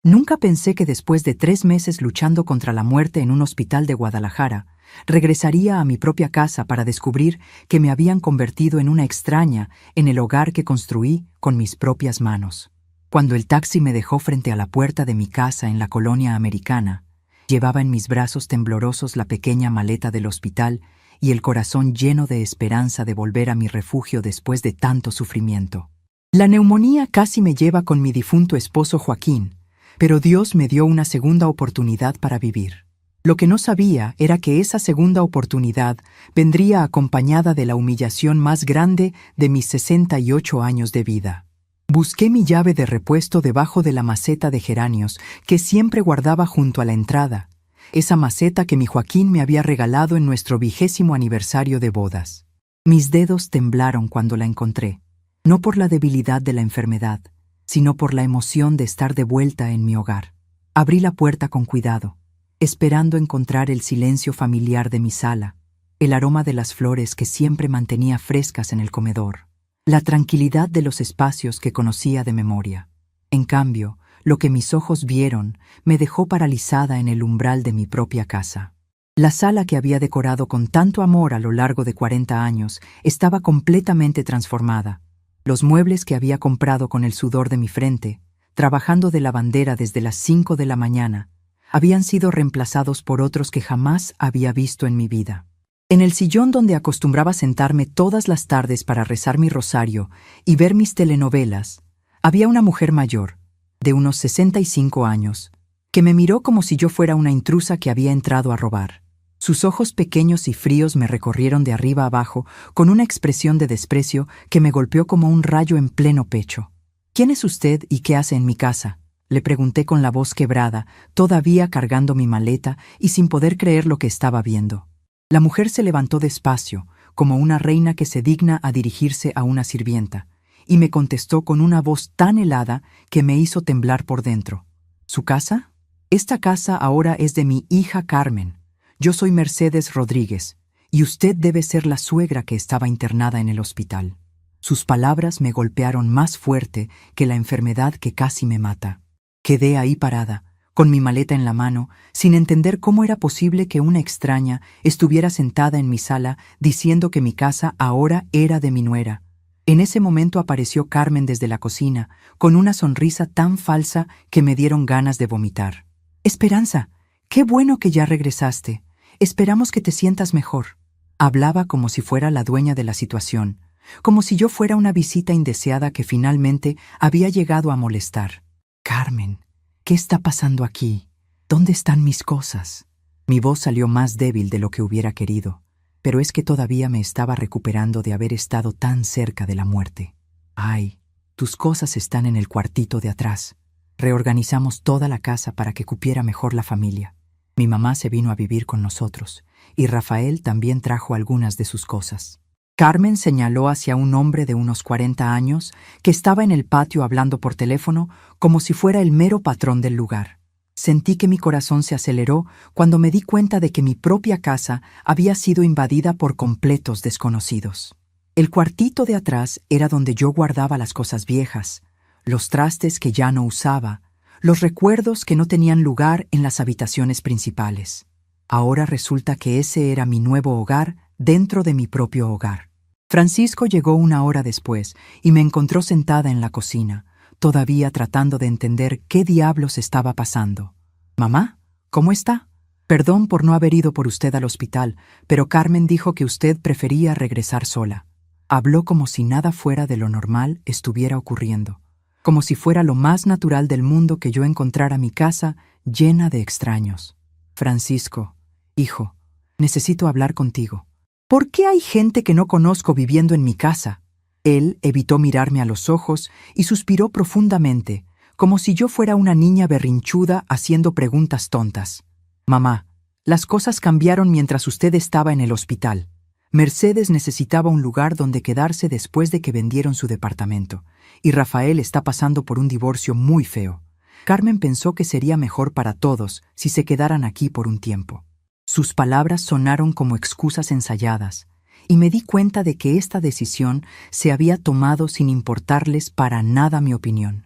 Nunca pensé que después de 3 meses luchando contra la muerte en un hospital de Guadalajara, regresaría a mi propia casa para descubrir que me habían convertido en una extraña en el hogar que construí con mis propias manos. Cuando el taxi me dejó frente a la puerta de mi casa en la colonia americana, llevaba en mis brazos temblorosos la pequeña maleta del hospital y el corazón lleno de esperanza de volver a mi refugio después de tanto sufrimiento. La neumonía casi me lleva con mi difunto esposo Joaquín, pero Dios me dio una segunda oportunidad para vivir. Lo que no sabía era que esa segunda oportunidad vendría acompañada de la humillación más grande de mis 68 años de vida. Busqué mi llave de repuesto debajo de la maceta de geranios que siempre guardaba junto a la entrada, esa maceta que mi Joaquín me había regalado en nuestro 20º aniversario de bodas. Mis dedos temblaron cuando la encontré, no por la debilidad de la enfermedad, sino por la emoción de estar de vuelta en mi hogar. Abrí la puerta con cuidado, esperando encontrar el silencio familiar de mi sala, el aroma de las flores que siempre mantenía frescas en el comedor, la tranquilidad de los espacios que conocía de memoria. En cambio, lo que mis ojos vieron me dejó paralizada en el umbral de mi propia casa. La sala que había decorado con tanto amor a lo largo de 40 años estaba completamente transformada. Los muebles que había comprado con el sudor de mi frente, trabajando de lavandera desde las 5 de la mañana, habían sido reemplazados por otros que jamás había visto en mi vida. En el sillón donde acostumbraba sentarme todas las tardes para rezar mi rosario y ver mis telenovelas, había una mujer mayor, de unos 65 años, que me miró como si yo fuera una intrusa que había entrado a robar. Sus ojos pequeños y fríos me recorrieron de arriba abajo con una expresión de desprecio que me golpeó como un rayo en pleno pecho. «¿Quién es usted y qué hace en mi casa?», le pregunté con la voz quebrada, todavía cargando mi maleta y sin poder creer lo que estaba viendo. La mujer se levantó despacio, como una reina que se digna a dirigirse a una sirvienta, y me contestó con una voz tan helada que me hizo temblar por dentro. «¿Su casa? Esta casa ahora es de mi hija Carmen. Yo soy Mercedes Rodríguez, y usted debe ser la suegra que estaba internada en el hospital». Sus palabras me golpearon más fuerte que la enfermedad que casi me mata. Quedé ahí parada, con mi maleta en la mano, sin entender cómo era posible que una extraña estuviera sentada en mi sala diciendo que mi casa ahora era de mi nuera. En ese momento apareció Carmen desde la cocina, con una sonrisa tan falsa que me dieron ganas de vomitar. «Esperanza, qué bueno que ya regresaste. Esperamos que te sientas mejor». Hablaba como si fuera la dueña de la situación, como si yo fuera una visita indeseada que finalmente había llegado a molestar. «Carmen, ¿qué está pasando aquí? ¿Dónde están mis cosas?». Mi voz salió más débil de lo que hubiera querido, pero es que todavía me estaba recuperando de haber estado tan cerca de la muerte. «Ay, tus cosas están en el cuartito de atrás. Reorganizamos toda la casa para que cupiera mejor la familia. Mi mamá se vino a vivir con nosotros, y Rafael también trajo algunas de sus cosas». Carmen señaló hacia un hombre de unos 40 años que estaba en el patio hablando por teléfono como si fuera el mero patrón del lugar. Sentí que mi corazón se aceleró cuando me di cuenta de que mi propia casa había sido invadida por completos desconocidos. El cuartito de atrás era donde yo guardaba las cosas viejas, los trastes que ya no usaba, los recuerdos que no tenían lugar en las habitaciones principales. Ahora resulta que ese era mi nuevo hogar dentro de mi propio hogar. Francisco llegó 1 hora después y me encontró sentada en la cocina, todavía tratando de entender qué diablos estaba pasando. «Mamá, ¿cómo está? Perdón por no haber ido por usted al hospital, pero Carmen dijo que usted prefería regresar sola». Habló como si nada fuera de lo normal estuviera ocurriendo, como si fuera lo más natural del mundo que yo encontrara mi casa llena de extraños. «Francisco, hijo, necesito hablar contigo. ¿Por qué hay gente que no conozco viviendo en mi casa?». Él evitó mirarme a los ojos y suspiró profundamente, como si yo fuera una niña berrinchuda haciendo preguntas tontas. «Mamá, las cosas cambiaron mientras usted estaba en el hospital. Mercedes necesitaba un lugar donde quedarse después de que vendieron su departamento, y Rafael está pasando por un divorcio muy feo. Carmen pensó que sería mejor para todos si se quedaran aquí por un tiempo». Sus palabras sonaron como excusas ensayadas, y me di cuenta de que esta decisión se había tomado sin importarles para nada mi opinión.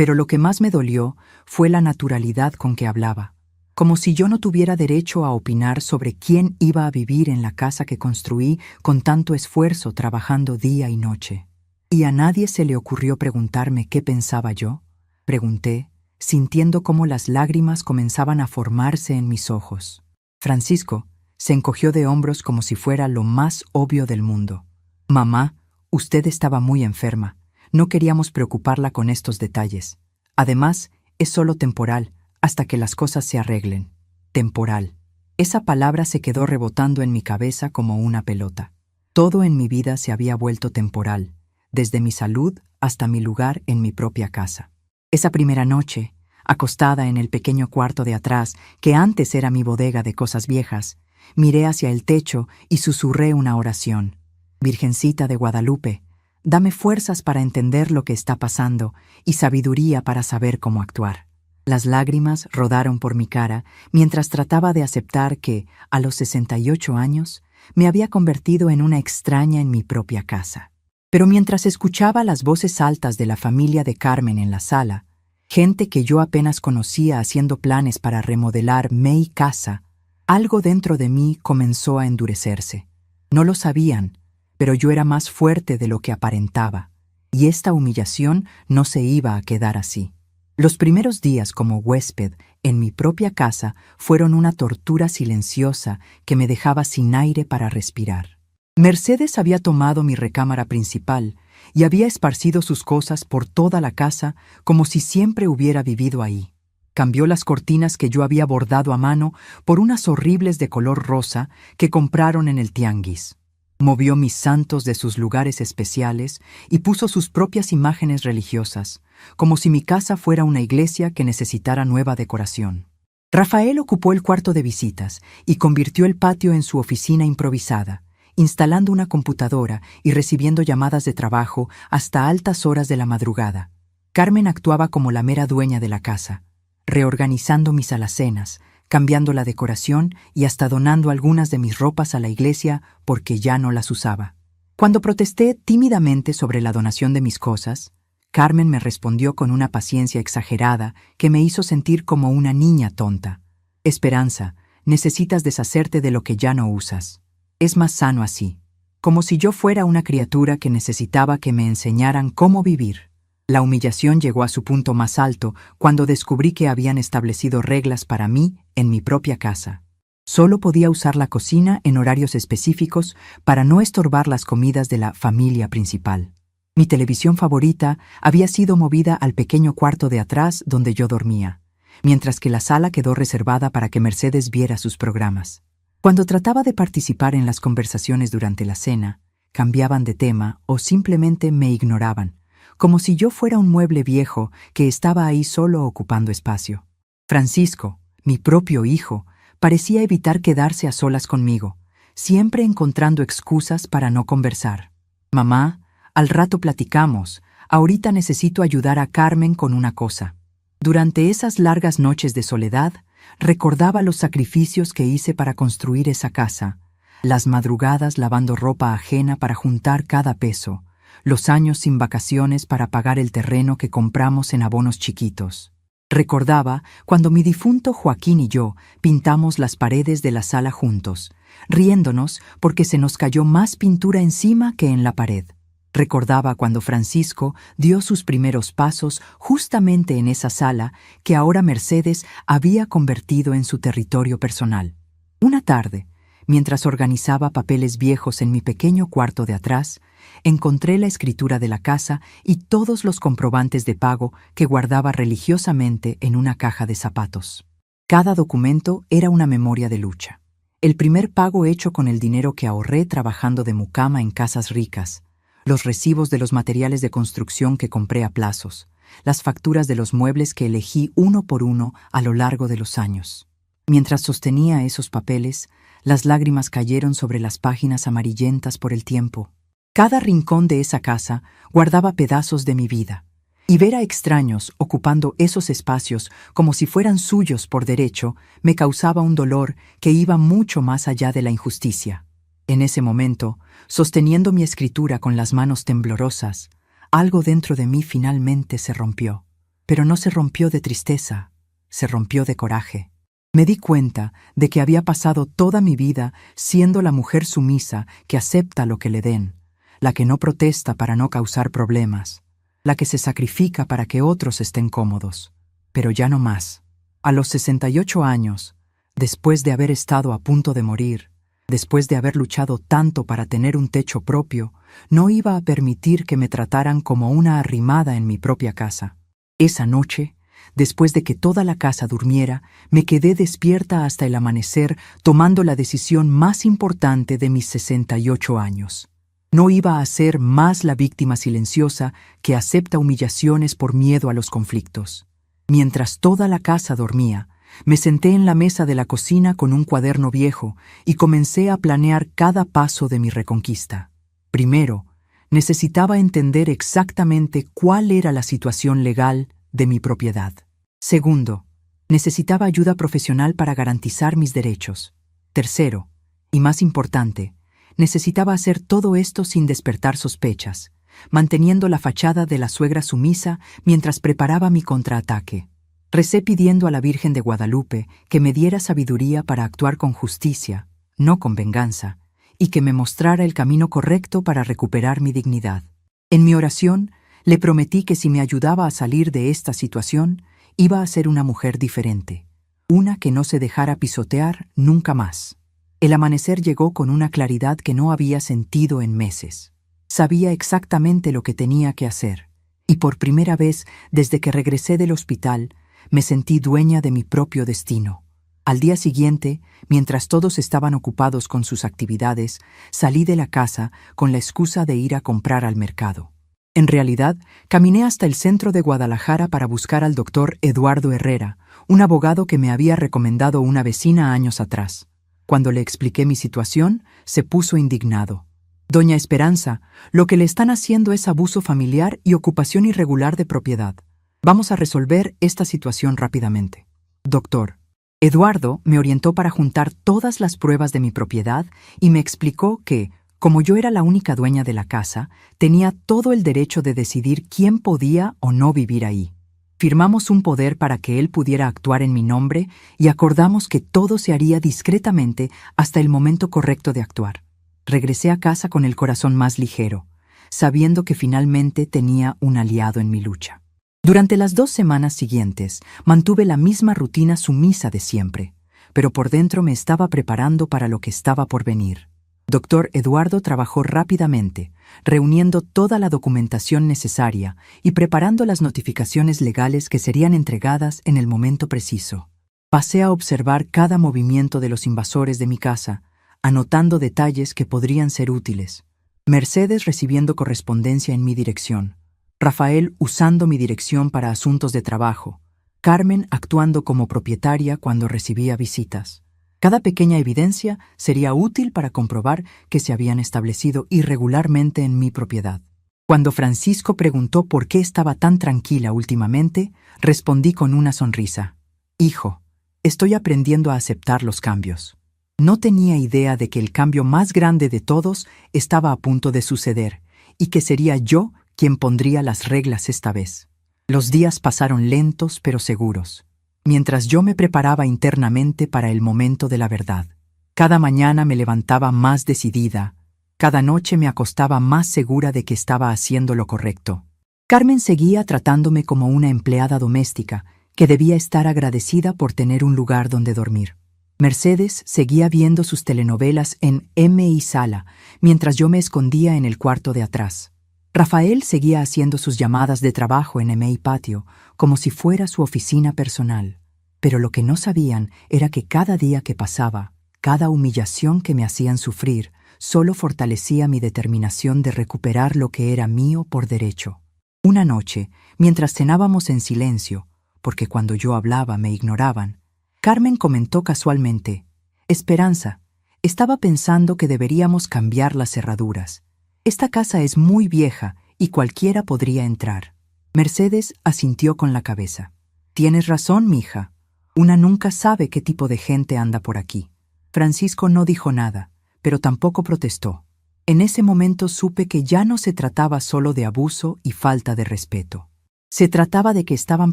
Pero lo que más me dolió fue la naturalidad con que hablaba, como si yo no tuviera derecho a opinar sobre quién iba a vivir en la casa que construí con tanto esfuerzo trabajando día y noche. ¿Y a nadie se le ocurrió preguntarme qué pensaba yo? Pregunté, sintiendo cómo las lágrimas comenzaban a formarse en mis ojos. Francisco se encogió de hombros como si fuera lo más obvio del mundo. Mamá, usted estaba muy enferma. No queríamos preocuparla con estos detalles. Además, es solo temporal, hasta que las cosas se arreglen. Temporal. Esa palabra se quedó rebotando en mi cabeza como una pelota. Todo en mi vida se había vuelto temporal, desde mi salud hasta mi lugar en mi propia casa. Esa primera noche, acostada en el pequeño cuarto de atrás, que antes era mi bodega de cosas viejas, miré hacia el techo y susurré una oración. Virgencita de Guadalupe, dame fuerzas para entender lo que está pasando y sabiduría para saber cómo actuar. Las lágrimas rodaron por mi cara mientras trataba de aceptar que, a los 68 años, me había convertido en una extraña en mi propia casa. Pero mientras escuchaba las voces altas de la familia de Carmen en la sala, gente que yo apenas conocía haciendo planes para remodelar mi casa, algo dentro de mí comenzó a endurecerse. No lo sabían, pero yo era más fuerte de lo que aparentaba, y esta humillación no se iba a quedar así. Los primeros días como huésped en mi propia casa fueron una tortura silenciosa que me dejaba sin aire para respirar. Mercedes había tomado mi recámara principal y había esparcido sus cosas por toda la casa como si siempre hubiera vivido ahí. Cambió las cortinas que yo había bordado a mano por unas horribles de color rosa que compraron en el tianguis. Movió mis santos de sus lugares especiales y puso sus propias imágenes religiosas, como si mi casa fuera una iglesia que necesitara nueva decoración. Rafael ocupó el cuarto de visitas y convirtió el patio en su oficina improvisada, instalando una computadora y recibiendo llamadas de trabajo hasta altas horas de la madrugada. Carmen actuaba como la mera dueña de la casa, reorganizando mis alacenas, cambiando la decoración y hasta donando algunas de mis ropas a la iglesia porque ya no las usaba. Cuando protesté tímidamente sobre la donación de mis cosas, Carmen me respondió con una paciencia exagerada que me hizo sentir como una niña tonta. Esperanza, necesitas deshacerte de lo que ya no usas. Es más sano así, como si yo fuera una criatura que necesitaba que me enseñaran cómo vivir. La humillación llegó a su punto más alto cuando descubrí que habían establecido reglas para mí en mi propia casa. Solo podía usar la cocina en horarios específicos para no estorbar las comidas de la familia principal. Mi televisión favorita había sido movida al pequeño cuarto de atrás donde yo dormía, mientras que la sala quedó reservada para que Mercedes viera sus programas. Cuando trataba de participar en las conversaciones durante la cena, cambiaban de tema o simplemente me ignoraban, como si yo fuera un mueble viejo que estaba ahí solo ocupando espacio. Francisco, mi propio hijo, parecía evitar quedarse a solas conmigo, siempre encontrando excusas para no conversar. Mamá, al rato platicamos, ahorita necesito ayudar a Carmen con una cosa. Durante esas largas noches de soledad, recordaba los sacrificios que hice para construir esa casa, las madrugadas lavando ropa ajena para juntar cada peso, los años sin vacaciones para pagar el terreno que compramos en abonos chiquitos. Recordaba cuando mi difunto Joaquín y yo pintamos las paredes de la sala juntos, riéndonos porque se nos cayó más pintura encima que en la pared. Recordaba cuando Francisco dio sus primeros pasos justamente en esa sala que ahora Mercedes había convertido en su territorio personal. Una tarde, mientras organizaba papeles viejos en mi pequeño cuarto de atrás, encontré la escritura de la casa y todos los comprobantes de pago que guardaba religiosamente en una caja de zapatos. Cada documento era una memoria de lucha. El primer pago hecho con el dinero que ahorré trabajando de mucama en casas ricas, los recibos de los materiales de construcción que compré a plazos, las facturas de los muebles que elegí uno por uno a lo largo de los años. Mientras sostenía esos papeles, las lágrimas cayeron sobre las páginas amarillentas por el tiempo. Cada rincón de esa casa guardaba pedazos de mi vida, y ver a extraños ocupando esos espacios como si fueran suyos por derecho me causaba un dolor que iba mucho más allá de la injusticia. En ese momento, sosteniendo mi escritura con las manos temblorosas, algo dentro de mí finalmente se rompió. pero no se rompió de tristeza, se rompió de coraje. Me di cuenta de que había pasado toda mi vida siendo la mujer sumisa que acepta lo que le den, la que no protesta para no causar problemas, la que se sacrifica para que otros estén cómodos. Pero ya no más. A los 68 años, después de haber estado a punto de morir, después de haber luchado tanto para tener un techo propio, no iba a permitir que me trataran como una arrimada en mi propia casa. Esa noche, después de que toda la casa durmiera, me quedé despierta hasta el amanecer, tomando la decisión más importante de mis 68 años. No iba a ser más la víctima silenciosa que acepta humillaciones por miedo a los conflictos. Mientras toda la casa dormía, me senté en la mesa de la cocina con un cuaderno viejo y comencé a planear cada paso de mi reconquista. Primero, necesitaba entender exactamente cuál era la situación legal de mi propiedad. Segundo, necesitaba ayuda profesional para garantizar mis derechos. Tercero, y más importante, necesitaba hacer todo esto sin despertar sospechas, manteniendo la fachada de la suegra sumisa mientras preparaba mi contraataque. Recé pidiendo a la Virgen de Guadalupe que me diera sabiduría para actuar con justicia, no con venganza, y que me mostrara el camino correcto para recuperar mi dignidad. En mi oración, le prometí que si me ayudaba a salir de esta situación, iba a ser una mujer diferente, una que no se dejara pisotear nunca más. El amanecer llegó con una claridad que no había sentido en meses. Sabía exactamente lo que tenía que hacer, y por primera vez desde que regresé del hospital, me sentí dueña de mi propio destino. Al día siguiente, mientras todos estaban ocupados con sus actividades, salí de la casa con la excusa de ir a comprar al mercado. En realidad, caminé hasta el centro de Guadalajara para buscar al doctor Eduardo Herrera, un abogado que me había recomendado una vecina años atrás. Cuando le expliqué mi situación, se puso indignado. «Doña Esperanza, lo que le están haciendo es abuso familiar y ocupación irregular de propiedad. Vamos a resolver esta situación rápidamente». «Doctor». Eduardo me orientó para juntar todas las pruebas de mi propiedad y me explicó que, como yo era la única dueña de la casa, tenía todo el derecho de decidir quién podía o no vivir ahí. Firmamos un poder para que él pudiera actuar en mi nombre y acordamos que todo se haría discretamente hasta el momento correcto de actuar. Regresé a casa con el corazón más ligero, sabiendo que finalmente tenía un aliado en mi lucha. Durante las 2 semanas siguientes, mantuve la misma rutina sumisa de siempre, pero por dentro me estaba preparando para lo que estaba por venir. Doctor Eduardo trabajó rápidamente, reuniendo toda la documentación necesaria y preparando las notificaciones legales que serían entregadas en el momento preciso. Pasé a observar cada movimiento de los invasores de mi casa, anotando detalles que podrían ser útiles. Mercedes recibiendo correspondencia en mi dirección. Rafael usando mi dirección para asuntos de trabajo. Carmen actuando como propietaria cuando recibía visitas. Cada pequeña evidencia sería útil para comprobar que se habían establecido irregularmente en mi propiedad. Cuando Francisco preguntó por qué estaba tan tranquila últimamente, respondí con una sonrisa. «Hijo, estoy aprendiendo a aceptar los cambios». No tenía idea de que el cambio más grande de todos estaba a punto de suceder y que sería yo quien pondría las reglas esta vez. Los días pasaron lentos pero seguros, mientras yo me preparaba internamente para el momento de la verdad. Cada mañana me levantaba más decidida, cada noche me acostaba más segura de que estaba haciendo lo correcto. Carmen seguía tratándome como una empleada doméstica que debía estar agradecida por tener un lugar donde dormir. Mercedes seguía viendo sus telenovelas en M.I. Sala, mientras yo me escondía en el cuarto de atrás. Rafael seguía haciendo sus llamadas de trabajo en M.I. Patio, como si fuera su oficina personal. Pero lo que no sabían era que cada día que pasaba, cada humillación que me hacían sufrir, solo fortalecía mi determinación de recuperar lo que era mío por derecho. Una noche, mientras cenábamos en silencio, porque cuando yo hablaba me ignoraban, Carmen comentó casualmente: «Esperanza, estaba pensando que deberíamos cambiar las cerraduras. Esta casa es muy vieja y cualquiera podría entrar». Mercedes asintió con la cabeza. «Tienes razón, mija. Una nunca sabe qué tipo de gente anda por aquí». Francisco no dijo nada, pero tampoco protestó. En ese momento supe que ya no se trataba solo de abuso y falta de respeto. Se trataba de que estaban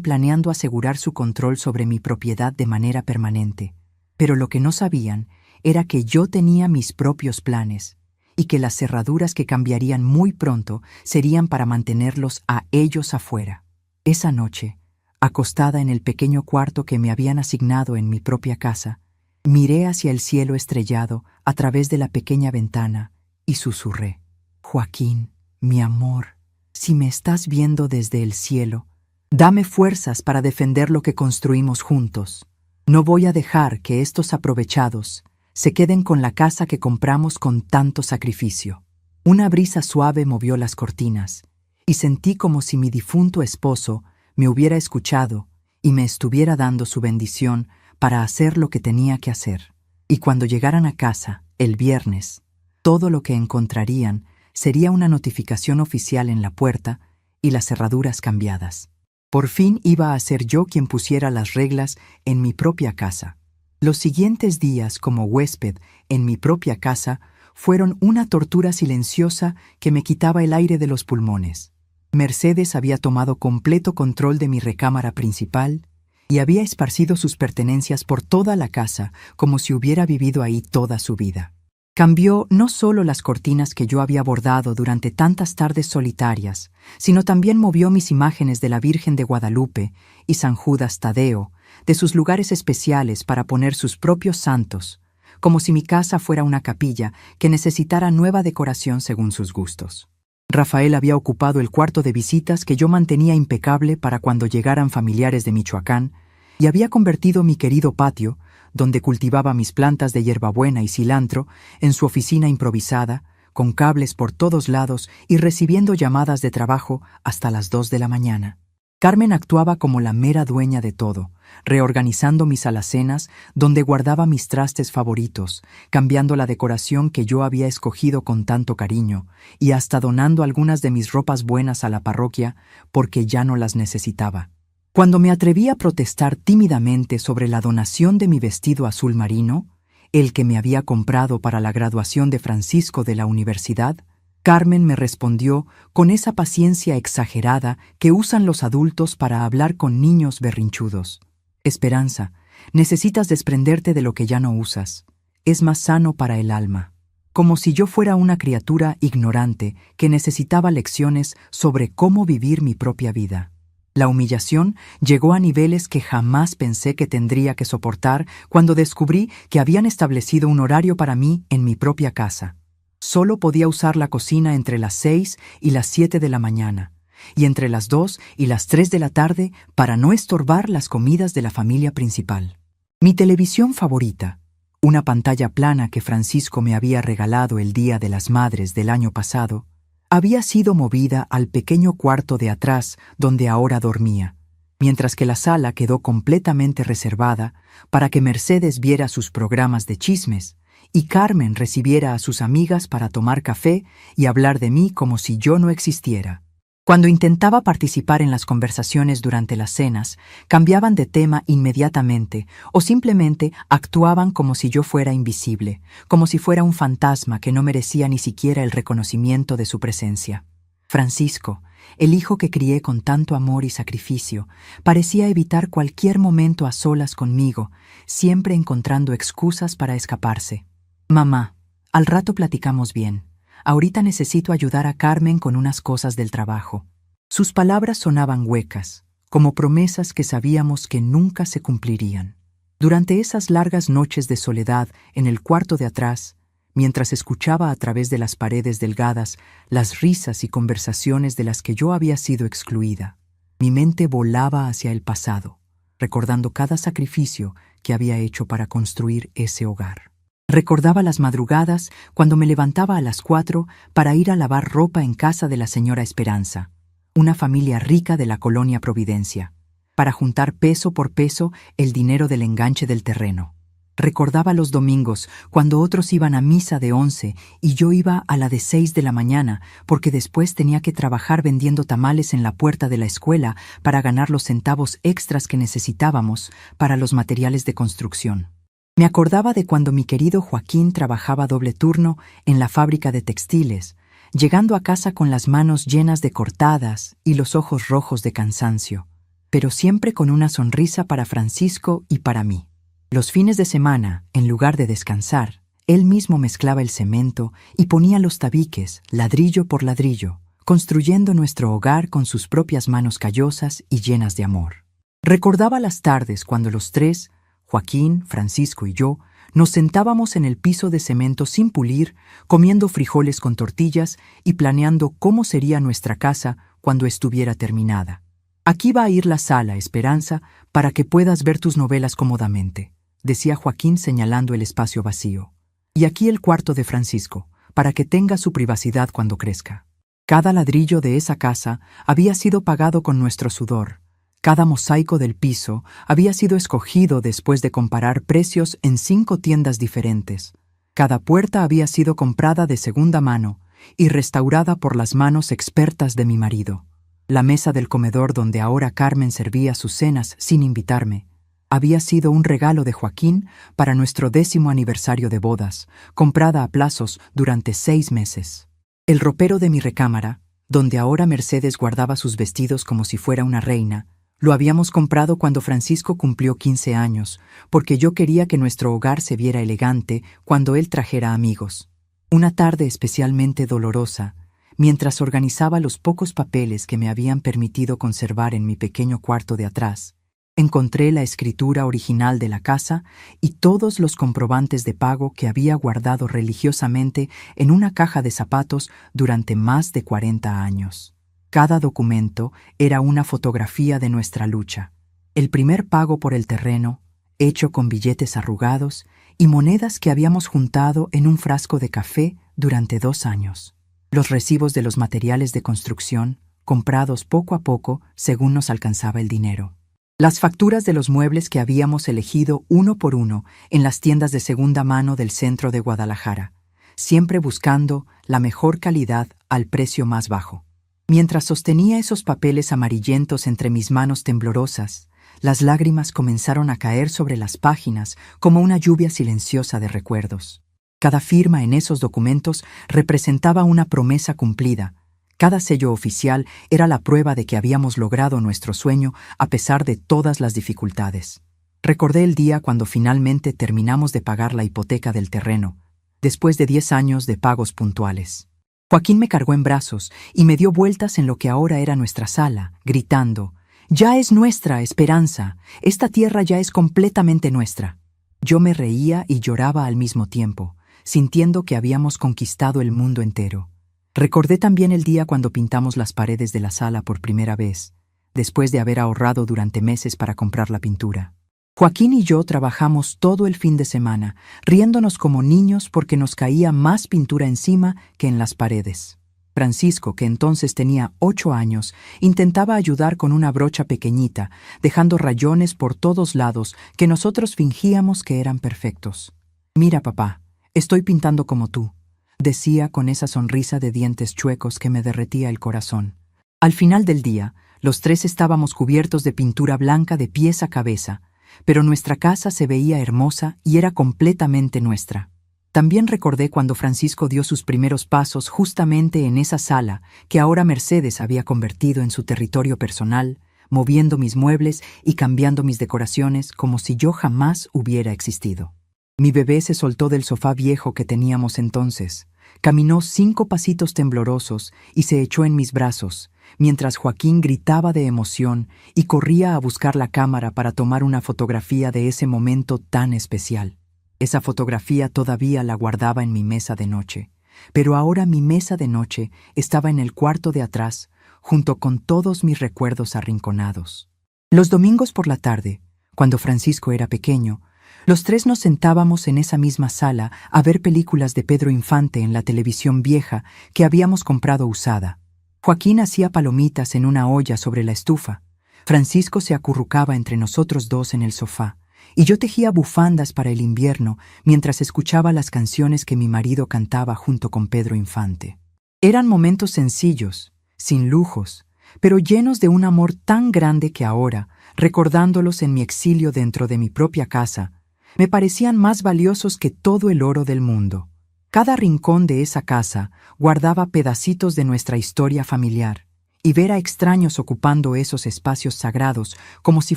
planeando asegurar su control sobre mi propiedad de manera permanente, pero lo que no sabían era que yo tenía mis propios planes y que las cerraduras que cambiarían muy pronto serían para mantenerlos a ellos afuera. Esa noche, acostada en el pequeño cuarto que me habían asignado en mi propia casa, miré hacia el cielo estrellado a través de la pequeña ventana y susurré: Joaquín, mi amor, si me estás viendo desde el cielo, dame fuerzas para defender lo que construimos juntos. No voy a dejar que estos aprovechados se queden con la casa que compramos con tanto sacrificio. Una brisa suave movió las cortinas y sentí como si mi difunto esposo me hubiera escuchado y me estuviera dando su bendición para hacer lo que tenía que hacer. Y cuando llegaran a casa, el viernes, todo lo que encontrarían sería una notificación oficial en la puerta y las cerraduras cambiadas. Por fin iba a ser yo quien pusiera las reglas en mi propia casa. Los siguientes días como huésped en mi propia casa fueron una tortura silenciosa que me quitaba el aire de los pulmones. Mercedes había tomado completo control de mi recámara principal y había esparcido sus pertenencias por toda la casa como si hubiera vivido ahí toda su vida. Cambió no solo las cortinas que yo había bordado durante tantas tardes solitarias, sino también movió mis imágenes de la Virgen de Guadalupe y San Judas Tadeo de sus lugares especiales para poner sus propios santos, como si mi casa fuera una capilla que necesitara nueva decoración según sus gustos. Rafael había ocupado el cuarto de visitas que yo mantenía impecable para cuando llegaran familiares de Michoacán y había convertido mi querido patio, donde cultivaba mis plantas de hierbabuena y cilantro, en su oficina improvisada, con cables por todos lados y recibiendo llamadas de trabajo hasta las 2 de la mañana. Carmen actuaba como la mera dueña de todo, reorganizando mis alacenas donde guardaba mis trastes favoritos, cambiando la decoración que yo había escogido con tanto cariño y hasta donando algunas de mis ropas buenas a la parroquia porque ya no las necesitaba. Cuando me atreví a protestar tímidamente sobre la donación de mi vestido azul marino, el que me había comprado para la graduación de Francisco de la universidad, Carmen me respondió con esa paciencia exagerada que usan los adultos para hablar con niños berrinchudos. Esperanza, necesitas desprenderte de lo que ya no usas. Es más sano para el alma. Como si yo fuera una criatura ignorante que necesitaba lecciones sobre cómo vivir mi propia vida. La humillación llegó a niveles que jamás pensé que tendría que soportar cuando descubrí que habían establecido un horario para mí en mi propia casa. Solo podía usar la cocina entre las 6 y las 7 de la mañana, y entre las 2 y las 3 de la tarde para no estorbar las comidas de la familia principal. Mi televisión favorita, una pantalla plana que Francisco me había regalado el Día de las Madres del año pasado, había sido movida al pequeño cuarto de atrás donde ahora dormía, mientras que la sala quedó completamente reservada para que Mercedes viera sus programas de chismes y Carmen recibiera a sus amigas para tomar café y hablar de mí como si yo no existiera. Cuando intentaba participar en las conversaciones durante las cenas, cambiaban de tema inmediatamente o simplemente actuaban como si yo fuera invisible, como si fuera un fantasma que no merecía ni siquiera el reconocimiento de su presencia. Francisco, el hijo que crié con tanto amor y sacrificio, parecía evitar cualquier momento a solas conmigo, siempre encontrando excusas para escaparse. «Mamá, al rato platicamos bien. Ahorita necesito ayudar a Carmen con unas cosas del trabajo». Sus palabras sonaban huecas, como promesas que sabíamos que nunca se cumplirían. Durante esas largas noches de soledad en el cuarto de atrás, mientras escuchaba a través de las paredes delgadas las risas y conversaciones de las que yo había sido excluida, mi mente volaba hacia el pasado, recordando cada sacrificio que había hecho para construir ese hogar. Recordaba las madrugadas cuando me levantaba a las 4 para ir a lavar ropa en casa de la señora Esperanza, una familia rica de la colonia Providencia, para juntar peso por peso el dinero del enganche del terreno. Recordaba los domingos cuando otros iban a misa de 11 y yo iba a la de 6 de la mañana porque después tenía que trabajar vendiendo tamales en la puerta de la escuela para ganar los centavos extras que necesitábamos para los materiales de construcción. Me acordaba de cuando mi querido Joaquín trabajaba doble turno en la fábrica de textiles, llegando a casa con las manos llenas de cortadas y los ojos rojos de cansancio, pero siempre con una sonrisa para Francisco y para mí. Los fines de semana, en lugar de descansar, él mismo mezclaba el cemento y ponía los tabiques, ladrillo por ladrillo, construyendo nuestro hogar con sus propias manos callosas y llenas de amor. Recordaba las tardes cuando los tres, Joaquín, Francisco y yo, nos sentábamos en el piso de cemento sin pulir, comiendo frijoles con tortillas y planeando cómo sería nuestra casa cuando estuviera terminada. Aquí va a ir la sala, Esperanza, para que puedas ver tus novelas cómodamente, decía Joaquín señalando el espacio vacío. Y aquí el cuarto de Francisco, para que tenga su privacidad cuando crezca. Cada ladrillo de esa casa había sido pagado con nuestro sudor. Cada mosaico del piso había sido escogido después de comparar precios en 5 tiendas diferentes. Cada puerta había sido comprada de segunda mano y restaurada por las manos expertas de mi marido. La mesa del comedor donde ahora Carmen servía sus cenas sin invitarme había sido un regalo de Joaquín para nuestro 10º aniversario de bodas, comprada a plazos durante 6 meses. El ropero de mi recámara, donde ahora Mercedes guardaba sus vestidos como si fuera una reina, lo habíamos comprado cuando Francisco cumplió 15 años, porque yo quería que nuestro hogar se viera elegante cuando él trajera amigos. Una tarde especialmente dolorosa, mientras organizaba los pocos papeles que me habían permitido conservar en mi pequeño cuarto de atrás, encontré la escritura original de la casa y todos los comprobantes de pago que había guardado religiosamente en una caja de zapatos durante más de 40 años. Cada documento era una fotografía de nuestra lucha. El primer pago por el terreno, hecho con billetes arrugados y monedas que habíamos juntado en un frasco de café durante 2 años. Los recibos de los materiales de construcción, comprados poco a poco según nos alcanzaba el dinero. Las facturas de los muebles que habíamos elegido uno por uno en las tiendas de segunda mano del centro de Guadalajara, siempre buscando la mejor calidad al precio más bajo. Mientras sostenía esos papeles amarillentos entre mis manos temblorosas, las lágrimas comenzaron a caer sobre las páginas como una lluvia silenciosa de recuerdos. Cada firma en esos documentos representaba una promesa cumplida. Cada sello oficial era la prueba de que habíamos logrado nuestro sueño a pesar de todas las dificultades. Recordé el día cuando finalmente terminamos de pagar la hipoteca del terreno, después de 10 años de pagos puntuales. Joaquín me cargó en brazos y me dio vueltas en lo que ahora era nuestra sala, gritando: «Ya es nuestra, Esperanza. Esta tierra ya es completamente nuestra». Yo me reía y lloraba al mismo tiempo, sintiendo que habíamos conquistado el mundo entero. Recordé también el día cuando pintamos las paredes de la sala por primera vez, después de haber ahorrado durante meses para comprar la pintura. Joaquín y yo trabajamos todo el fin de semana, riéndonos como niños porque nos caía más pintura encima que en las paredes. Francisco, que entonces tenía 8 años, intentaba ayudar con una brocha pequeñita, dejando rayones por todos lados que nosotros fingíamos que eran perfectos. «Mira, papá, estoy pintando como tú», decía con esa sonrisa de dientes chuecos que me derretía el corazón. Al final del día, los tres estábamos cubiertos de pintura blanca de pies a cabeza, pero nuestra casa se veía hermosa y era completamente nuestra. También recordé cuando Francisco dio sus primeros pasos justamente en esa sala que ahora Mercedes había convertido en su territorio personal, moviendo mis muebles y cambiando mis decoraciones como si yo jamás hubiera existido. Mi bebé se soltó del sofá viejo que teníamos entonces, caminó 5 pasitos temblorosos y se echó en mis brazos, mientras Joaquín gritaba de emoción y corría a buscar la cámara para tomar una fotografía de ese momento tan especial. Esa fotografía todavía la guardaba en mi mesa de noche, pero ahora mi mesa de noche estaba en el cuarto de atrás, junto con todos mis recuerdos arrinconados. Los domingos por la tarde, cuando Francisco era pequeño, los tres nos sentábamos en esa misma sala a ver películas de Pedro Infante en la televisión vieja que habíamos comprado usada. Joaquín hacía palomitas en una olla sobre la estufa. Francisco se acurrucaba entre nosotros dos en el sofá, y yo tejía bufandas para el invierno mientras escuchaba las canciones que mi marido cantaba junto con Pedro Infante. Eran momentos sencillos, sin lujos, pero llenos de un amor tan grande que ahora, recordándolos en mi exilio dentro de mi propia casa, me parecían más valiosos que todo el oro del mundo. Cada rincón de esa casa guardaba pedacitos de nuestra historia familiar, y ver a extraños ocupando esos espacios sagrados como si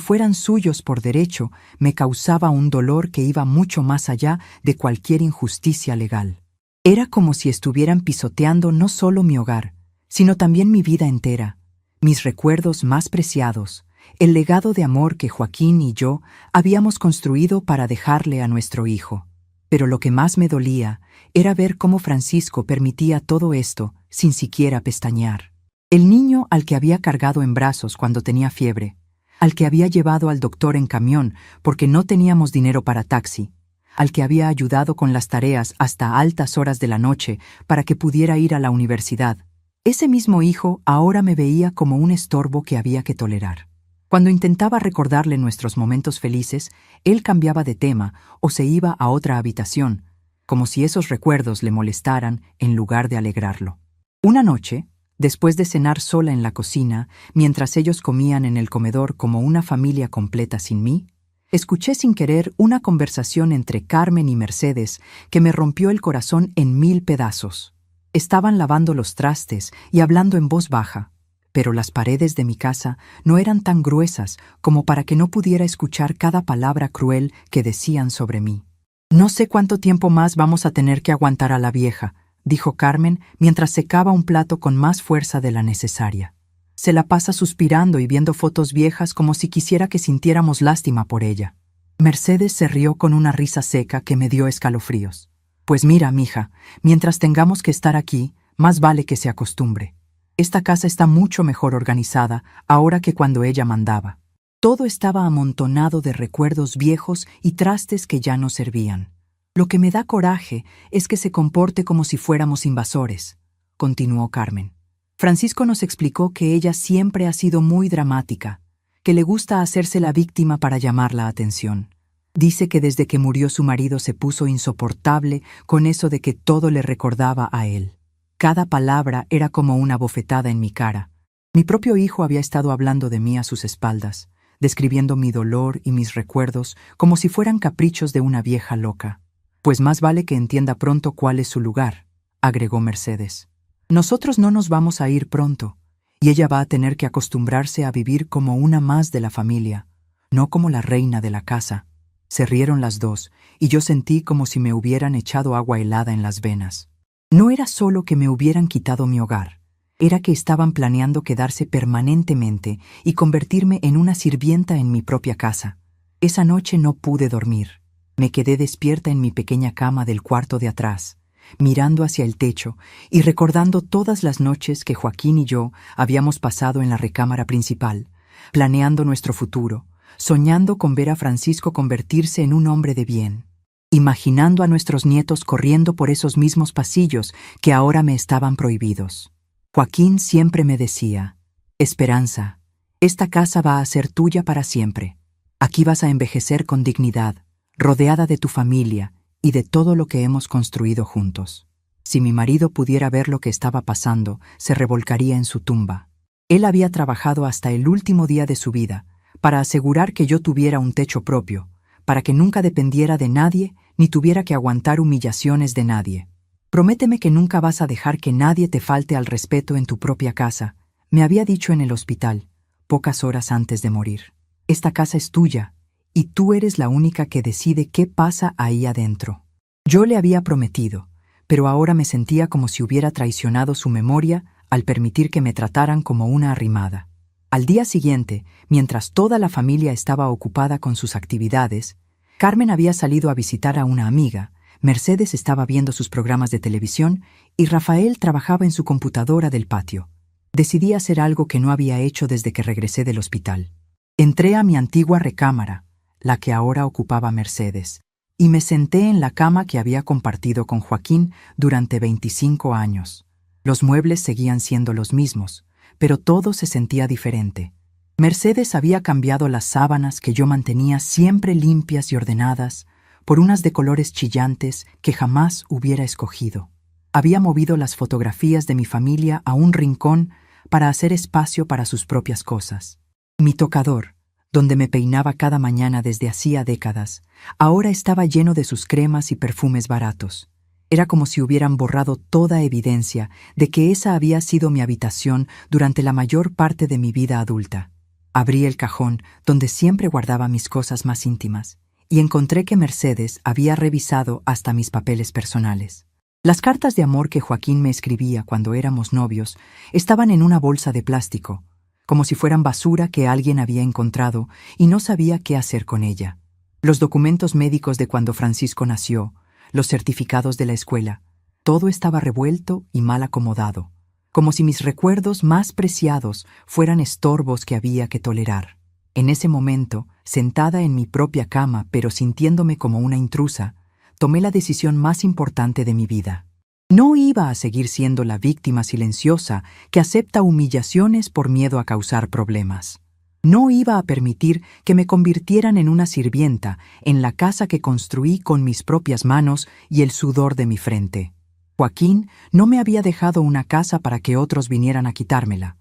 fueran suyos por derecho me causaba un dolor que iba mucho más allá de cualquier injusticia legal. Era como si estuvieran pisoteando no solo mi hogar, sino también mi vida entera, mis recuerdos más preciados, el legado de amor que Joaquín y yo habíamos construido para dejarle a nuestro hijo. Pero lo que más me dolía era ver cómo Francisco permitía todo esto sin siquiera pestañear. El niño al que había cargado en brazos cuando tenía fiebre, al que había llevado al doctor en camión porque no teníamos dinero para taxi, al que había ayudado con las tareas hasta altas horas de la noche para que pudiera ir a la universidad. Ese mismo hijo ahora me veía como un estorbo que había que tolerar. Cuando intentaba recordarle nuestros momentos felices, él cambiaba de tema o se iba a otra habitación, como si esos recuerdos le molestaran en lugar de alegrarlo. Una noche, después de cenar sola en la cocina, mientras ellos comían en el comedor como una familia completa sin mí, escuché sin querer una conversación entre Carmen y Mercedes que me rompió el corazón en 1000 pedazos. Estaban lavando los trastes y hablando en voz baja, pero las paredes de mi casa no eran tan gruesas como para que no pudiera escuchar cada palabra cruel que decían sobre mí. «No sé cuánto tiempo más vamos a tener que aguantar a la vieja», dijo Carmen mientras secaba un plato con más fuerza de la necesaria. «Se la pasa suspirando y viendo fotos viejas como si quisiera que sintiéramos lástima por ella». Mercedes se rió con una risa seca que me dio escalofríos. «Pues mira, mija, mientras tengamos que estar aquí, más vale que se acostumbre. Esta casa está mucho mejor organizada ahora que cuando ella mandaba». Todo estaba amontonado de recuerdos viejos y trastes que ya no servían. «Lo que me da coraje es que se comporte como si fuéramos invasores», continuó Carmen. «Francisco nos explicó que ella siempre ha sido muy dramática, que le gusta hacerse la víctima para llamar la atención. Dice que desde que murió su marido se puso insoportable con eso de que todo le recordaba a él. Cada palabra era como una bofetada en mi cara. Mi propio hijo había estado hablando de mí a sus espaldas, describiendo mi dolor y mis recuerdos como si fueran caprichos de una vieja loca. Pues más vale que entienda pronto cuál es su lugar», agregó Mercedes. «Nosotros no nos vamos a ir pronto, y ella va a tener que acostumbrarse a vivir como una más de la familia, no como la reina de la casa». Se rieron las dos, y yo sentí como si me hubieran echado agua helada en las venas. No era solo que me hubieran quitado mi hogar, era que estaban planeando quedarse permanentemente y convertirme en una sirvienta en mi propia casa. Esa noche no pude dormir. Me quedé despierta en mi pequeña cama del cuarto de atrás, mirando hacia el techo y recordando todas las noches que Joaquín y yo habíamos pasado en la recámara principal, planeando nuestro futuro, soñando con ver a Francisco convertirse en un hombre de bien, imaginando a nuestros nietos corriendo por esos mismos pasillos que ahora me estaban prohibidos. Joaquín siempre me decía: «Esperanza, esta casa va a ser tuya para siempre. Aquí vas a envejecer con dignidad, rodeada de tu familia y de todo lo que hemos construido juntos». Si mi marido pudiera ver lo que estaba pasando, se revolcaría en su tumba. Él había trabajado hasta el último día de su vida para asegurar que yo tuviera un techo propio, para que nunca dependiera de nadie ni tuviera que aguantar humillaciones de nadie. «Prométeme que nunca vas a dejar que nadie te falte al respeto en tu propia casa», me había dicho en el hospital, pocas horas antes de morir. «Esta casa es tuya, y tú eres la única que decide qué pasa ahí adentro». Yo le había prometido, pero ahora me sentía como si hubiera traicionado su memoria al permitir que me trataran como una arrimada. Al día siguiente, mientras toda la familia estaba ocupada con sus actividades, Carmen había salido a visitar a una amiga, Mercedes estaba viendo sus programas de televisión y Rafael trabajaba en su computadora del patio. Decidí hacer algo que no había hecho desde que regresé del hospital. Entré a mi antigua recámara, la que ahora ocupaba Mercedes, y me senté en la cama que había compartido con Joaquín durante 25 años. Los muebles seguían siendo los mismos, pero todo se sentía diferente. Mercedes había cambiado las sábanas que yo mantenía siempre limpias y ordenadas por unas de colores chillantes que jamás hubiera escogido. Había movido las fotografías de mi familia a un rincón para hacer espacio para sus propias cosas. Mi tocador, donde me peinaba cada mañana desde hacía décadas, ahora estaba lleno de sus cremas y perfumes baratos. Era como si hubieran borrado toda evidencia de que esa había sido mi habitación durante la mayor parte de mi vida adulta. Abrí el cajón donde siempre guardaba mis cosas más íntimas y encontré que Mercedes había revisado hasta mis papeles personales. Las cartas de amor que Joaquín me escribía cuando éramos novios estaban en una bolsa de plástico, como si fueran basura que alguien había encontrado y no sabía qué hacer con ella. Los documentos médicos de cuando Francisco nació, los certificados de la escuela, todo estaba revuelto y mal acomodado, como si mis recuerdos más preciados fueran estorbos que había que tolerar. En ese momento, sentada en mi propia cama pero sintiéndome como una intrusa, tomé la decisión más importante de mi vida. No iba a seguir siendo la víctima silenciosa que acepta humillaciones por miedo a causar problemas. No iba a permitir que me convirtieran en una sirvienta en la casa que construí con mis propias manos y el sudor de mi frente. Joaquín no me había dejado una casa para que otros vinieran a quitármela.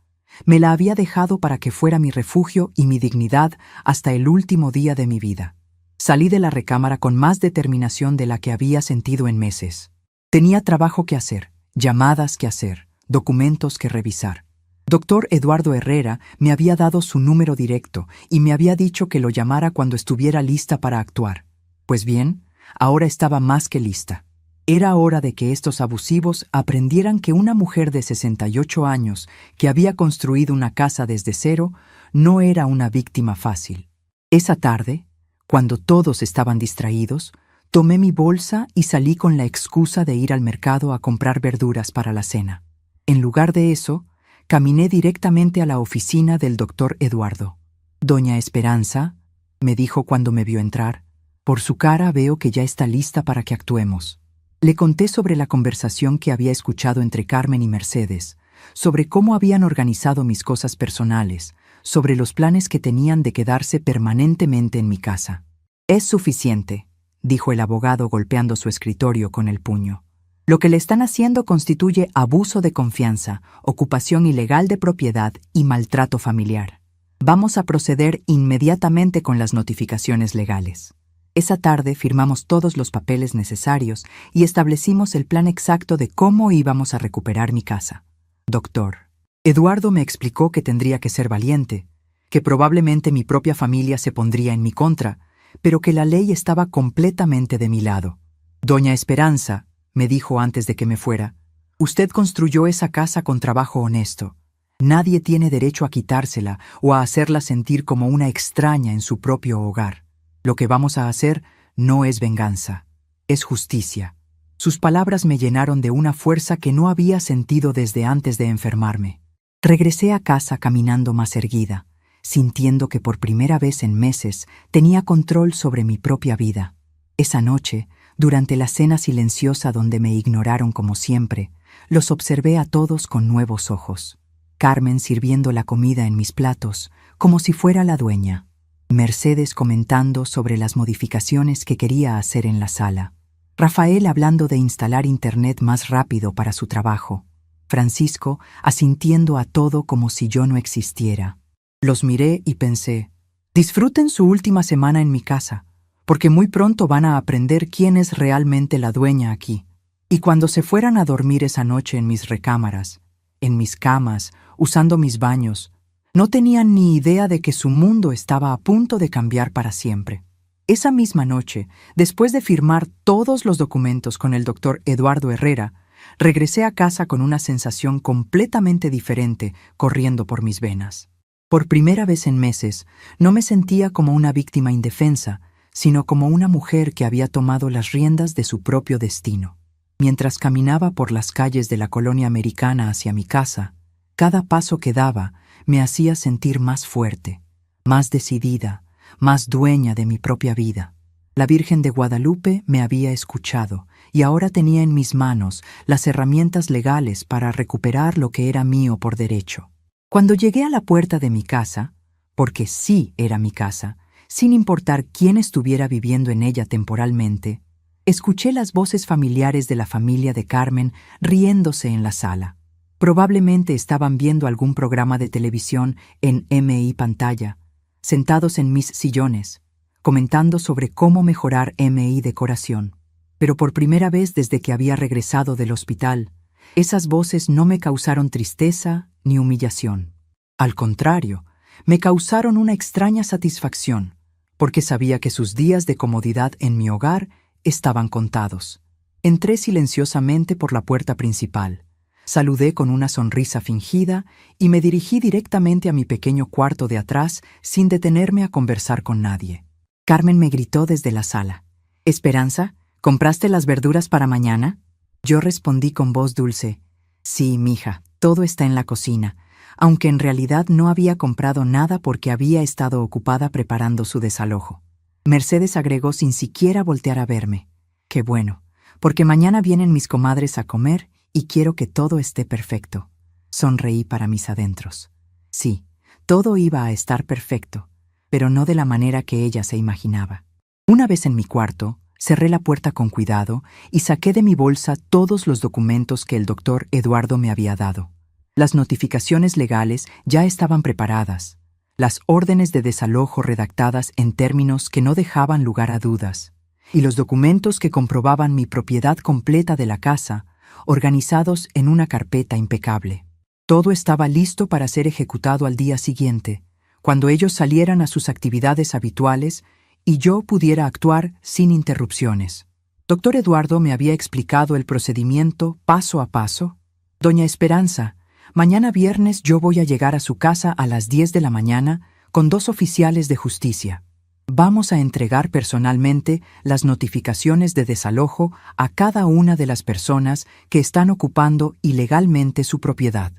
Me la había dejado para que fuera mi refugio y mi dignidad hasta el último día de mi vida. Salí de la recámara con más determinación de la que había sentido en meses. Tenía trabajo que hacer, llamadas que hacer, documentos que revisar. Doctor Eduardo Herrera me había dado su número directo y me había dicho que lo llamara cuando estuviera lista para actuar. Pues bien, ahora estaba más que lista. Era hora de que estos abusivos aprendieran que una mujer de 68 años que había construido una casa desde cero no era una víctima fácil. Esa tarde, cuando todos estaban distraídos, tomé mi bolsa y salí con la excusa de ir al mercado a comprar verduras para la cena. En lugar de eso, caminé directamente a la oficina del doctor Eduardo. «Doña Esperanza», me dijo cuando me vio entrar, «por su cara veo que ya está lista para que actuemos». Le conté sobre la conversación que había escuchado entre Carmen y Mercedes, sobre cómo habían organizado mis cosas personales, sobre los planes que tenían de quedarse permanentemente en mi casa. «Es suficiente», dijo el abogado golpeando su escritorio con el puño. «Lo que le están haciendo constituye abuso de confianza, ocupación ilegal de propiedad y maltrato familiar. Vamos a proceder inmediatamente con las notificaciones legales». Esa tarde firmamos todos los papeles necesarios y establecimos el plan exacto de cómo íbamos a recuperar mi casa. «Doctor, Eduardo me explicó que tendría que ser valiente, que probablemente mi propia familia se pondría en mi contra, pero que la ley estaba completamente de mi lado. Doña Esperanza», me dijo antes de que me fuera, «usted construyó esa casa con trabajo honesto. Nadie tiene derecho a quitársela o a hacerla sentir como una extraña en su propio hogar. Lo que vamos a hacer no es venganza, es justicia». Sus palabras me llenaron de una fuerza que no había sentido desde antes de enfermarme. Regresé a casa caminando más erguida, sintiendo que por primera vez en meses tenía control sobre mi propia vida. Esa noche, durante la cena silenciosa donde me ignoraron como siempre, los observé a todos con nuevos ojos. Carmen sirviendo la comida en mis platos, como si fuera la dueña. Mercedes comentando sobre las modificaciones que quería hacer en la sala. Rafael hablando de instalar internet más rápido para su trabajo. Francisco asintiendo a todo como si yo no existiera. Los miré y pensé, disfruten su última semana en mi casa, porque muy pronto van a aprender quién es realmente la dueña aquí. Y cuando se fueran a dormir esa noche en mis recámaras, en mis camas, usando mis baños, no tenían ni idea de que su mundo estaba a punto de cambiar para siempre. Esa misma noche, después de firmar todos los documentos con el doctor Eduardo Herrera, regresé a casa con una sensación completamente diferente corriendo por mis venas. Por primera vez en meses, no me sentía como una víctima indefensa, sino como una mujer que había tomado las riendas de su propio destino. Mientras caminaba por las calles de la colonia americana hacia mi casa, cada paso que daba me hacía sentir más fuerte, más decidida, más dueña de mi propia vida. La Virgen de Guadalupe me había escuchado y ahora tenía en mis manos las herramientas legales para recuperar lo que era mío por derecho. Cuando llegué a la puerta de mi casa, porque sí era mi casa, sin importar quién estuviera viviendo en ella temporalmente, escuché las voces familiares de la familia de Carmen riéndose en la sala. Probablemente estaban viendo algún programa de televisión en MI Pantalla, sentados en mis sillones, comentando sobre cómo mejorar MI Decoración. Pero por primera vez desde que había regresado del hospital, esas voces no me causaron tristeza ni humillación. Al contrario, me causaron una extraña satisfacción, porque sabía que sus días de comodidad en mi hogar estaban contados. Entré silenciosamente por la puerta principal, saludé con una sonrisa fingida y me dirigí directamente a mi pequeño cuarto de atrás sin detenerme a conversar con nadie. Carmen me gritó desde la sala. «Esperanza, ¿compraste las verduras para mañana?» Yo respondí con voz dulce. «Sí, mija, todo está en la cocina», aunque en realidad no había comprado nada porque había estado ocupada preparando su desalojo. Mercedes agregó sin siquiera voltear a verme. «Qué bueno, porque mañana vienen mis comadres a comer y quiero que todo esté perfecto». Sonreí para mis adentros. Sí, todo iba a estar perfecto, pero no de la manera que ella se imaginaba. Una vez en mi cuarto, cerré la puerta con cuidado y saqué de mi bolsa todos los documentos que el doctor Eduardo me había dado. Las notificaciones legales ya estaban preparadas, las órdenes de desalojo redactadas en términos que no dejaban lugar a dudas, y los documentos que comprobaban mi propiedad completa de la casa, organizados en una carpeta impecable. Todo estaba listo para ser ejecutado al día siguiente, cuando ellos salieran a sus actividades habituales y yo pudiera actuar sin interrupciones. Doctor Eduardo me había explicado el procedimiento paso a paso. «Doña Esperanza, mañana viernes yo voy a llegar a su casa a las 10 de la mañana con 2 oficiales de justicia. Vamos a entregar personalmente las notificaciones de desalojo a cada una de las personas que están ocupando ilegalmente su propiedad.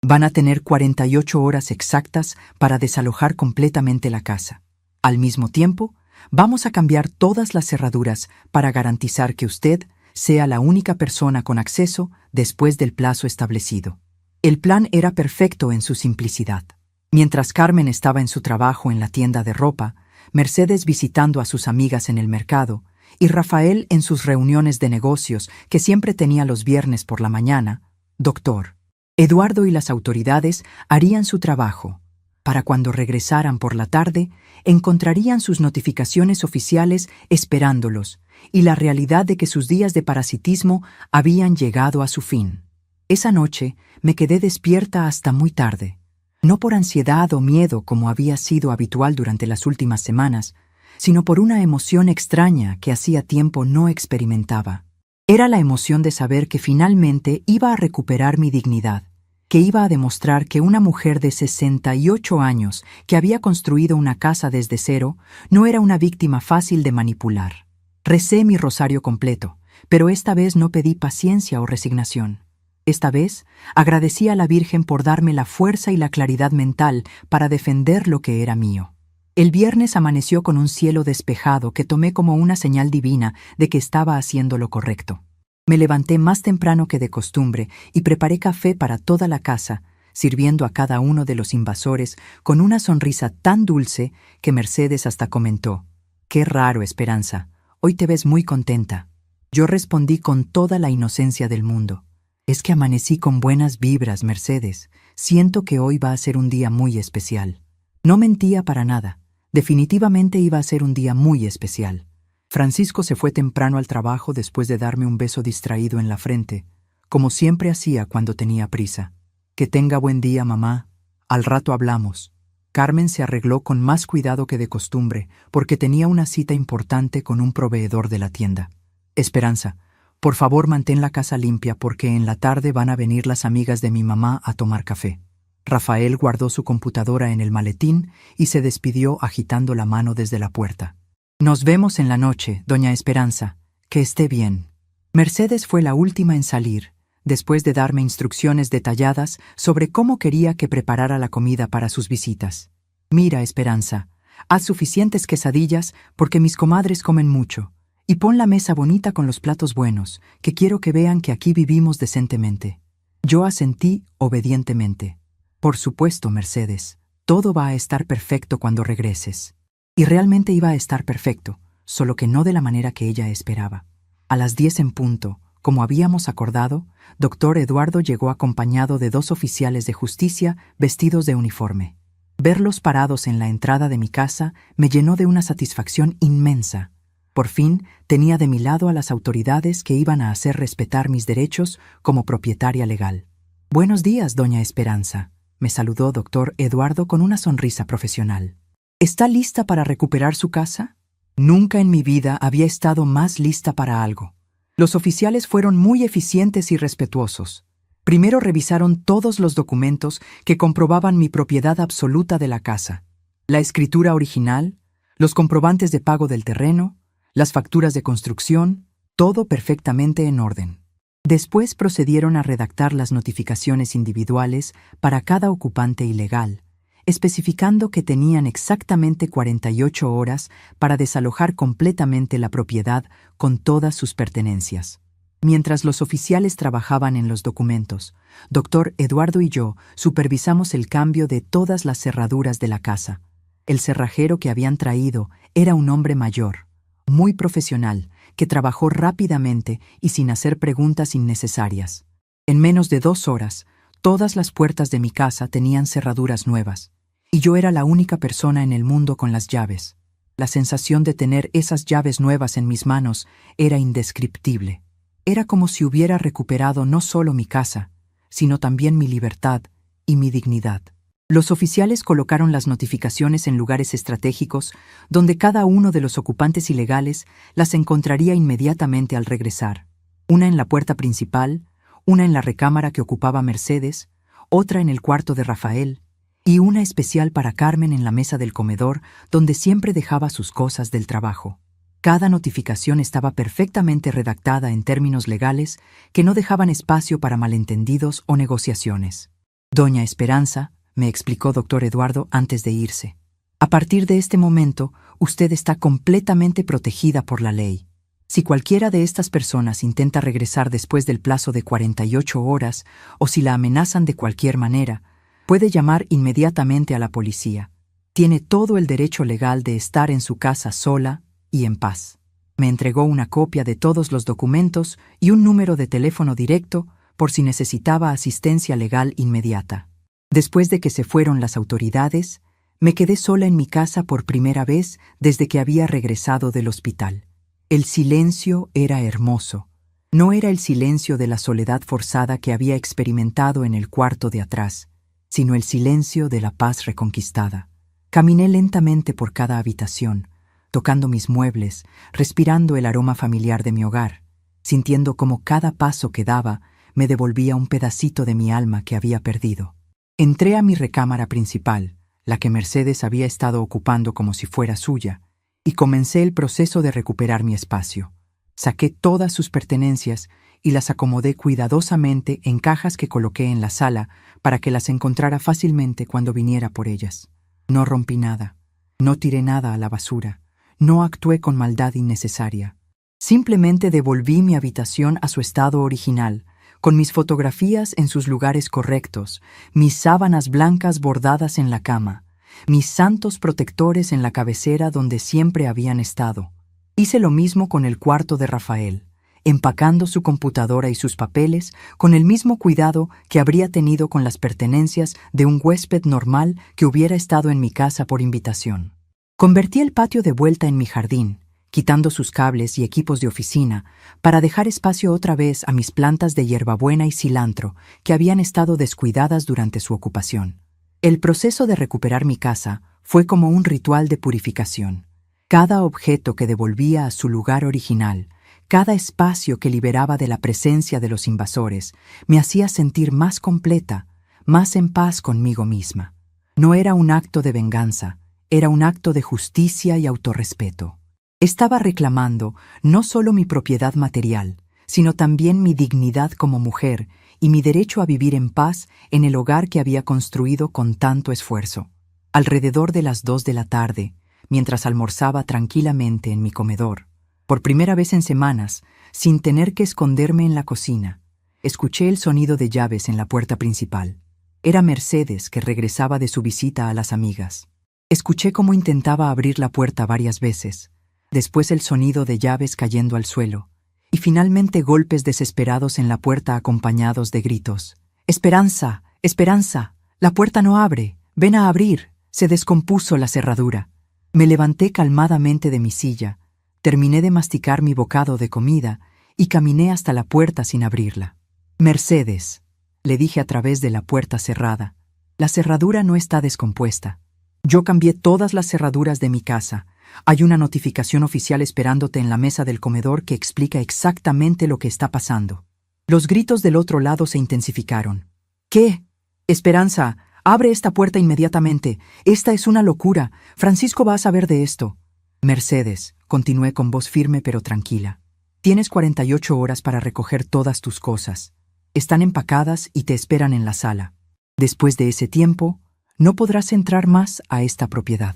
Van a tener 48 horas exactas para desalojar completamente la casa. Al mismo tiempo, vamos a cambiar todas las cerraduras para garantizar que usted sea la única persona con acceso después del plazo establecido». El plan era perfecto en su simplicidad. Mientras Carmen estaba en su trabajo en la tienda de ropa, Mercedes visitando a sus amigas en el mercado y Rafael en sus reuniones de negocios que siempre tenía los viernes por la mañana, Doctor Eduardo y las autoridades harían su trabajo. Para cuando regresaran por la tarde, encontrarían sus notificaciones oficiales esperándolos y la realidad de que sus días de parasitismo habían llegado a su fin. Esa noche me quedé despierta hasta muy tarde, no por ansiedad o miedo como había sido habitual durante las últimas semanas, sino por una emoción extraña que hacía tiempo no experimentaba. Era la emoción de saber que finalmente iba a recuperar mi dignidad, que iba a demostrar que una mujer de 68 años que había construido una casa desde cero no era una víctima fácil de manipular. Recé mi rosario completo, pero esta vez no pedí paciencia o resignación. Esta vez agradecí a la Virgen por darme la fuerza y la claridad mental para defender lo que era mío. El viernes amaneció con un cielo despejado que tomé como una señal divina de que estaba haciendo lo correcto. Me levanté más temprano que de costumbre y preparé café para toda la casa, sirviendo a cada uno de los invasores con una sonrisa tan dulce que Mercedes hasta comentó: «Qué raro, Esperanza, hoy te ves muy contenta». Yo respondí con toda la inocencia del mundo: «Es que amanecí con buenas vibras, Mercedes. Siento que hoy va a ser un día muy especial». No mentía para nada. Definitivamente iba a ser un día muy especial. Francisco se fue temprano al trabajo después de darme un beso distraído en la frente, como siempre hacía cuando tenía prisa. «Que tenga buen día, mamá. Al rato hablamos». Carmen se arregló con más cuidado que de costumbre porque tenía una cita importante con un proveedor de la tienda. «Esperanza, por favor mantén la casa limpia porque en la tarde van a venir las amigas de mi mamá a tomar café». Rafael guardó su computadora en el maletín y se despidió agitando la mano desde la puerta. «Nos vemos en la noche, doña Esperanza. Que esté bien». Mercedes fue la última en salir, después de darme instrucciones detalladas sobre cómo quería que preparara la comida para sus visitas. «Mira, Esperanza, haz suficientes quesadillas porque mis comadres comen mucho, y pon la mesa bonita con los platos buenos, que quiero que vean que aquí vivimos decentemente». Yo asentí obedientemente. «Por supuesto, Mercedes, todo va a estar perfecto cuando regreses». Y realmente iba a estar perfecto, solo que no de la manera que ella esperaba. A las 10 en punto, como habíamos acordado, Doctor Eduardo llegó acompañado de 2 oficiales de justicia vestidos de uniforme. Verlos parados en la entrada de mi casa me llenó de una satisfacción inmensa. Por fin, tenía de mi lado a las autoridades que iban a hacer respetar mis derechos como propietaria legal. «Buenos días, doña Esperanza», me saludó doctor Eduardo con una sonrisa profesional. «¿Está lista para recuperar su casa?» Nunca en mi vida había estado más lista para algo. Los oficiales fueron muy eficientes y respetuosos. Primero revisaron todos los documentos que comprobaban mi propiedad absoluta de la casa, la escritura original, los comprobantes de pago del terreno, las facturas de construcción, todo perfectamente en orden. Después procedieron a redactar las notificaciones individuales para cada ocupante ilegal, especificando que tenían exactamente 48 horas para desalojar completamente la propiedad con todas sus pertenencias. Mientras los oficiales trabajaban en los documentos, doctor Eduardo y yo supervisamos el cambio de todas las cerraduras de la casa. El cerrajero que habían traído era un hombre mayor, muy profesional, que trabajó rápidamente y sin hacer preguntas innecesarias. En menos de 2 horas, todas las puertas de mi casa tenían cerraduras nuevas, y yo era la única persona en el mundo con las llaves. La sensación de tener esas llaves nuevas en mis manos era indescriptible. Era como si hubiera recuperado no solo mi casa, sino también mi libertad y mi dignidad. Los oficiales colocaron las notificaciones en lugares estratégicos donde cada uno de los ocupantes ilegales las encontraría inmediatamente al regresar. Una en la puerta principal, una en la recámara que ocupaba Mercedes, otra en el cuarto de Rafael, y una especial para Carmen en la mesa del comedor donde siempre dejaba sus cosas del trabajo. Cada notificación estaba perfectamente redactada en términos legales que no dejaban espacio para malentendidos o negociaciones. «Doña Esperanza», me explicó doctor Eduardo antes de irse, «a partir de este momento, usted está completamente protegida por la ley. Si cualquiera de estas personas intenta regresar después del plazo de 48 horas o si la amenazan de cualquier manera, puede llamar inmediatamente a la policía. Tiene todo el derecho legal de estar en su casa sola y en paz». Me entregó una copia de todos los documentos y un número de teléfono directo por si necesitaba asistencia legal inmediata. Después de que se fueron las autoridades, me quedé sola en mi casa por primera vez desde que había regresado del hospital. El silencio era hermoso. No era el silencio de la soledad forzada que había experimentado en el cuarto de atrás, sino el silencio de la paz reconquistada. Caminé lentamente por cada habitación, tocando mis muebles, respirando el aroma familiar de mi hogar, sintiendo cómo cada paso que daba me devolvía un pedacito de mi alma que había perdido. Entré a mi recámara principal, la que Mercedes había estado ocupando como si fuera suya, y comencé el proceso de recuperar mi espacio. Saqué todas sus pertenencias y las acomodé cuidadosamente en cajas que coloqué en la sala para que las encontrara fácilmente cuando viniera por ellas. No rompí nada, no tiré nada a la basura, no actué con maldad innecesaria. Simplemente devolví mi habitación a su estado original, con mis fotografías en sus lugares correctos, mis sábanas blancas bordadas en la cama, mis santos protectores en la cabecera donde siempre habían estado. Hice lo mismo con el cuarto de Rafael, empacando su computadora y sus papeles con el mismo cuidado que habría tenido con las pertenencias de un huésped normal que hubiera estado en mi casa por invitación. Convertí el patio de vuelta en mi jardín, quitando sus cables y equipos de oficina, para dejar espacio otra vez a mis plantas de hierbabuena y cilantro que habían estado descuidadas durante su ocupación. El proceso de recuperar mi casa fue como un ritual de purificación. Cada objeto que devolvía a su lugar original, cada espacio que liberaba de la presencia de los invasores, me hacía sentir más completa, más en paz conmigo misma. No era un acto de venganza, era un acto de justicia y autorrespeto. Estaba reclamando no solo mi propiedad material, sino también mi dignidad como mujer y mi derecho a vivir en paz en el hogar que había construido con tanto esfuerzo. Alrededor de las 2 de la tarde, mientras almorzaba tranquilamente en mi comedor, por primera vez en semanas, sin tener que esconderme en la cocina, escuché el sonido de llaves en la puerta principal. Era Mercedes que regresaba de su visita a las amigas. Escuché cómo intentaba abrir la puerta varias veces, después el sonido de llaves cayendo al suelo, y finalmente golpes desesperados en la puerta acompañados de gritos. «¡Esperanza! ¡Esperanza! ¡La puerta no abre! ¡Ven a abrir!». Se descompuso la cerradura. Me levanté calmadamente de mi silla, Terminé de masticar mi bocado de comida y caminé hasta la puerta sin abrirla. Mercedes, le dije a través de la puerta cerrada, la cerradura no está descompuesta. Yo cambié todas las cerraduras de mi casa. Hay una notificación oficial esperándote en la mesa del comedor que explica exactamente lo que está pasando. Los gritos del otro lado se intensificaron. ¿Qué? Esperanza, abre esta puerta inmediatamente. Esta es una locura. Francisco va a saber de esto. Mercedes, continué con voz firme pero tranquila. Tienes 48 horas para recoger todas tus cosas. Están empacadas y te esperan en la sala. Después de ese tiempo, no podrás entrar más a esta propiedad.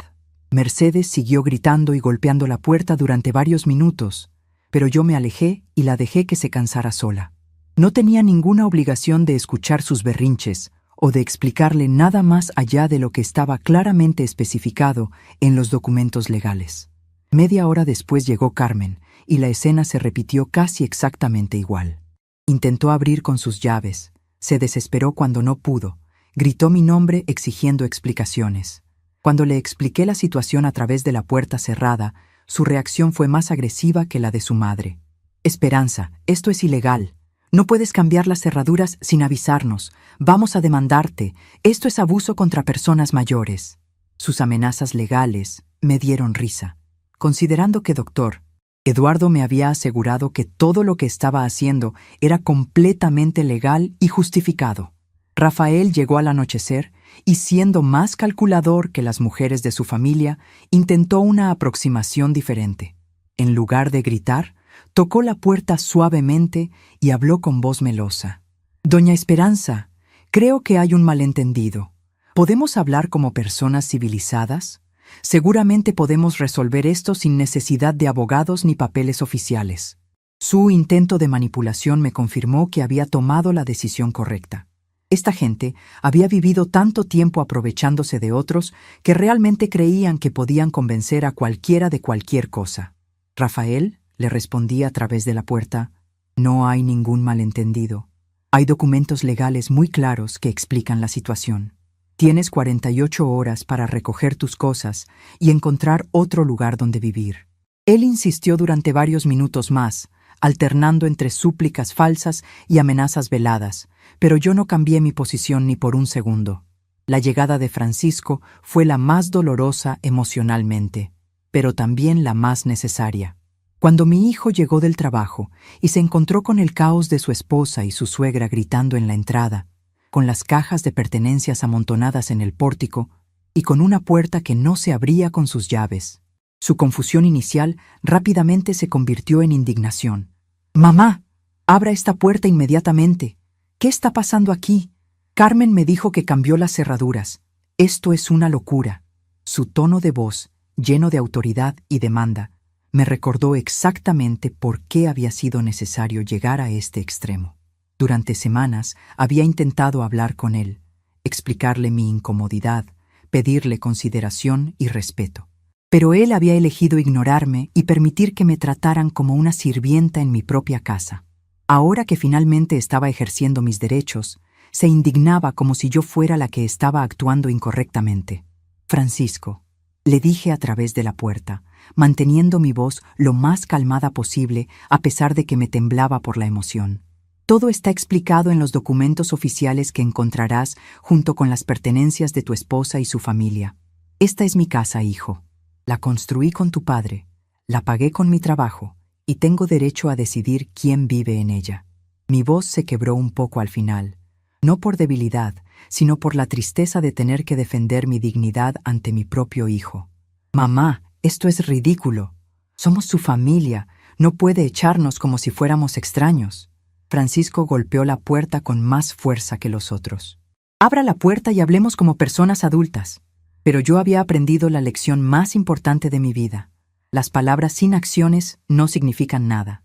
Mercedes siguió gritando y golpeando la puerta durante varios minutos, pero yo me alejé y la dejé que se cansara sola. No tenía ninguna obligación de escuchar sus berrinches o de explicarle nada más allá de lo que estaba claramente especificado en los documentos legales. Media hora después llegó Carmen y la escena se repitió casi exactamente igual. Intentó abrir con sus llaves, se desesperó cuando no pudo, gritó mi nombre exigiendo explicaciones. Cuando le expliqué la situación a través de la puerta cerrada, su reacción fue más agresiva que la de su madre. Esperanza, esto es ilegal. No puedes cambiar las cerraduras sin avisarnos. Vamos a demandarte. Esto es abuso contra personas mayores. Sus amenazas legales me dieron risa, considerando que Dr. Eduardo me había asegurado que todo lo que estaba haciendo era completamente legal y justificado. Rafael llegó al anochecer y, siendo más calculador que las mujeres de su familia, intentó una aproximación diferente. En lugar de gritar, tocó la puerta suavemente y habló con voz melosa. «Doña Esperanza, creo que hay un malentendido. ¿Podemos hablar como personas civilizadas? Seguramente podemos resolver esto sin necesidad de abogados ni papeles oficiales». Su intento de manipulación me confirmó que había tomado la decisión correcta. Esta gente había vivido tanto tiempo aprovechándose de otros que realmente creían que podían convencer a cualquiera de cualquier cosa. «Rafael», le respondí a través de la puerta, «no hay ningún malentendido. Hay documentos legales muy claros que explican la situación. Tienes 48 horas para recoger tus cosas y encontrar otro lugar donde vivir». Él insistió durante varios minutos más, alternando entre súplicas falsas y amenazas veladas, pero yo no cambié mi posición ni por un segundo. La llegada de Francisco fue la más dolorosa emocionalmente, pero también la más necesaria. Cuando mi hijo llegó del trabajo y se encontró con el caos de su esposa y su suegra gritando en la entrada, con las cajas de pertenencias amontonadas en el pórtico y con una puerta que no se abría con sus llaves, su confusión inicial rápidamente se convirtió en indignación. «Mamá, abra esta puerta inmediatamente. ¿Qué está pasando aquí? Carmen me dijo que cambió las cerraduras. Esto es una locura». Su tono de voz, lleno de autoridad y demanda, me recordó exactamente por qué había sido necesario llegar a este extremo. Durante semanas había intentado hablar con él, explicarle mi incomodidad, pedirle consideración y respeto. Pero él había elegido ignorarme y permitir que me trataran como una sirvienta en mi propia casa. Ahora que finalmente estaba ejerciendo mis derechos, se indignaba como si yo fuera la que estaba actuando incorrectamente. «Francisco», le dije a través de la puerta, manteniendo mi voz lo más calmada posible a pesar de que me temblaba por la emoción. «Todo está explicado en los documentos oficiales que encontrarás junto con las pertenencias de tu esposa y su familia. Esta es mi casa, hijo. La construí con tu padre, la pagué con mi trabajo y tengo derecho a decidir quién vive en ella». Mi voz se quebró un poco al final, no por debilidad, sino por la tristeza de tener que defender mi dignidad ante mi propio hijo. «Mamá, esto es ridículo. Somos su familia, no puede echarnos como si fuéramos extraños». Francisco golpeó la puerta con más fuerza que los otros. «Abra la puerta y hablemos como personas adultas». Pero yo había aprendido la lección más importante de mi vida. Las palabras sin acciones no significan nada.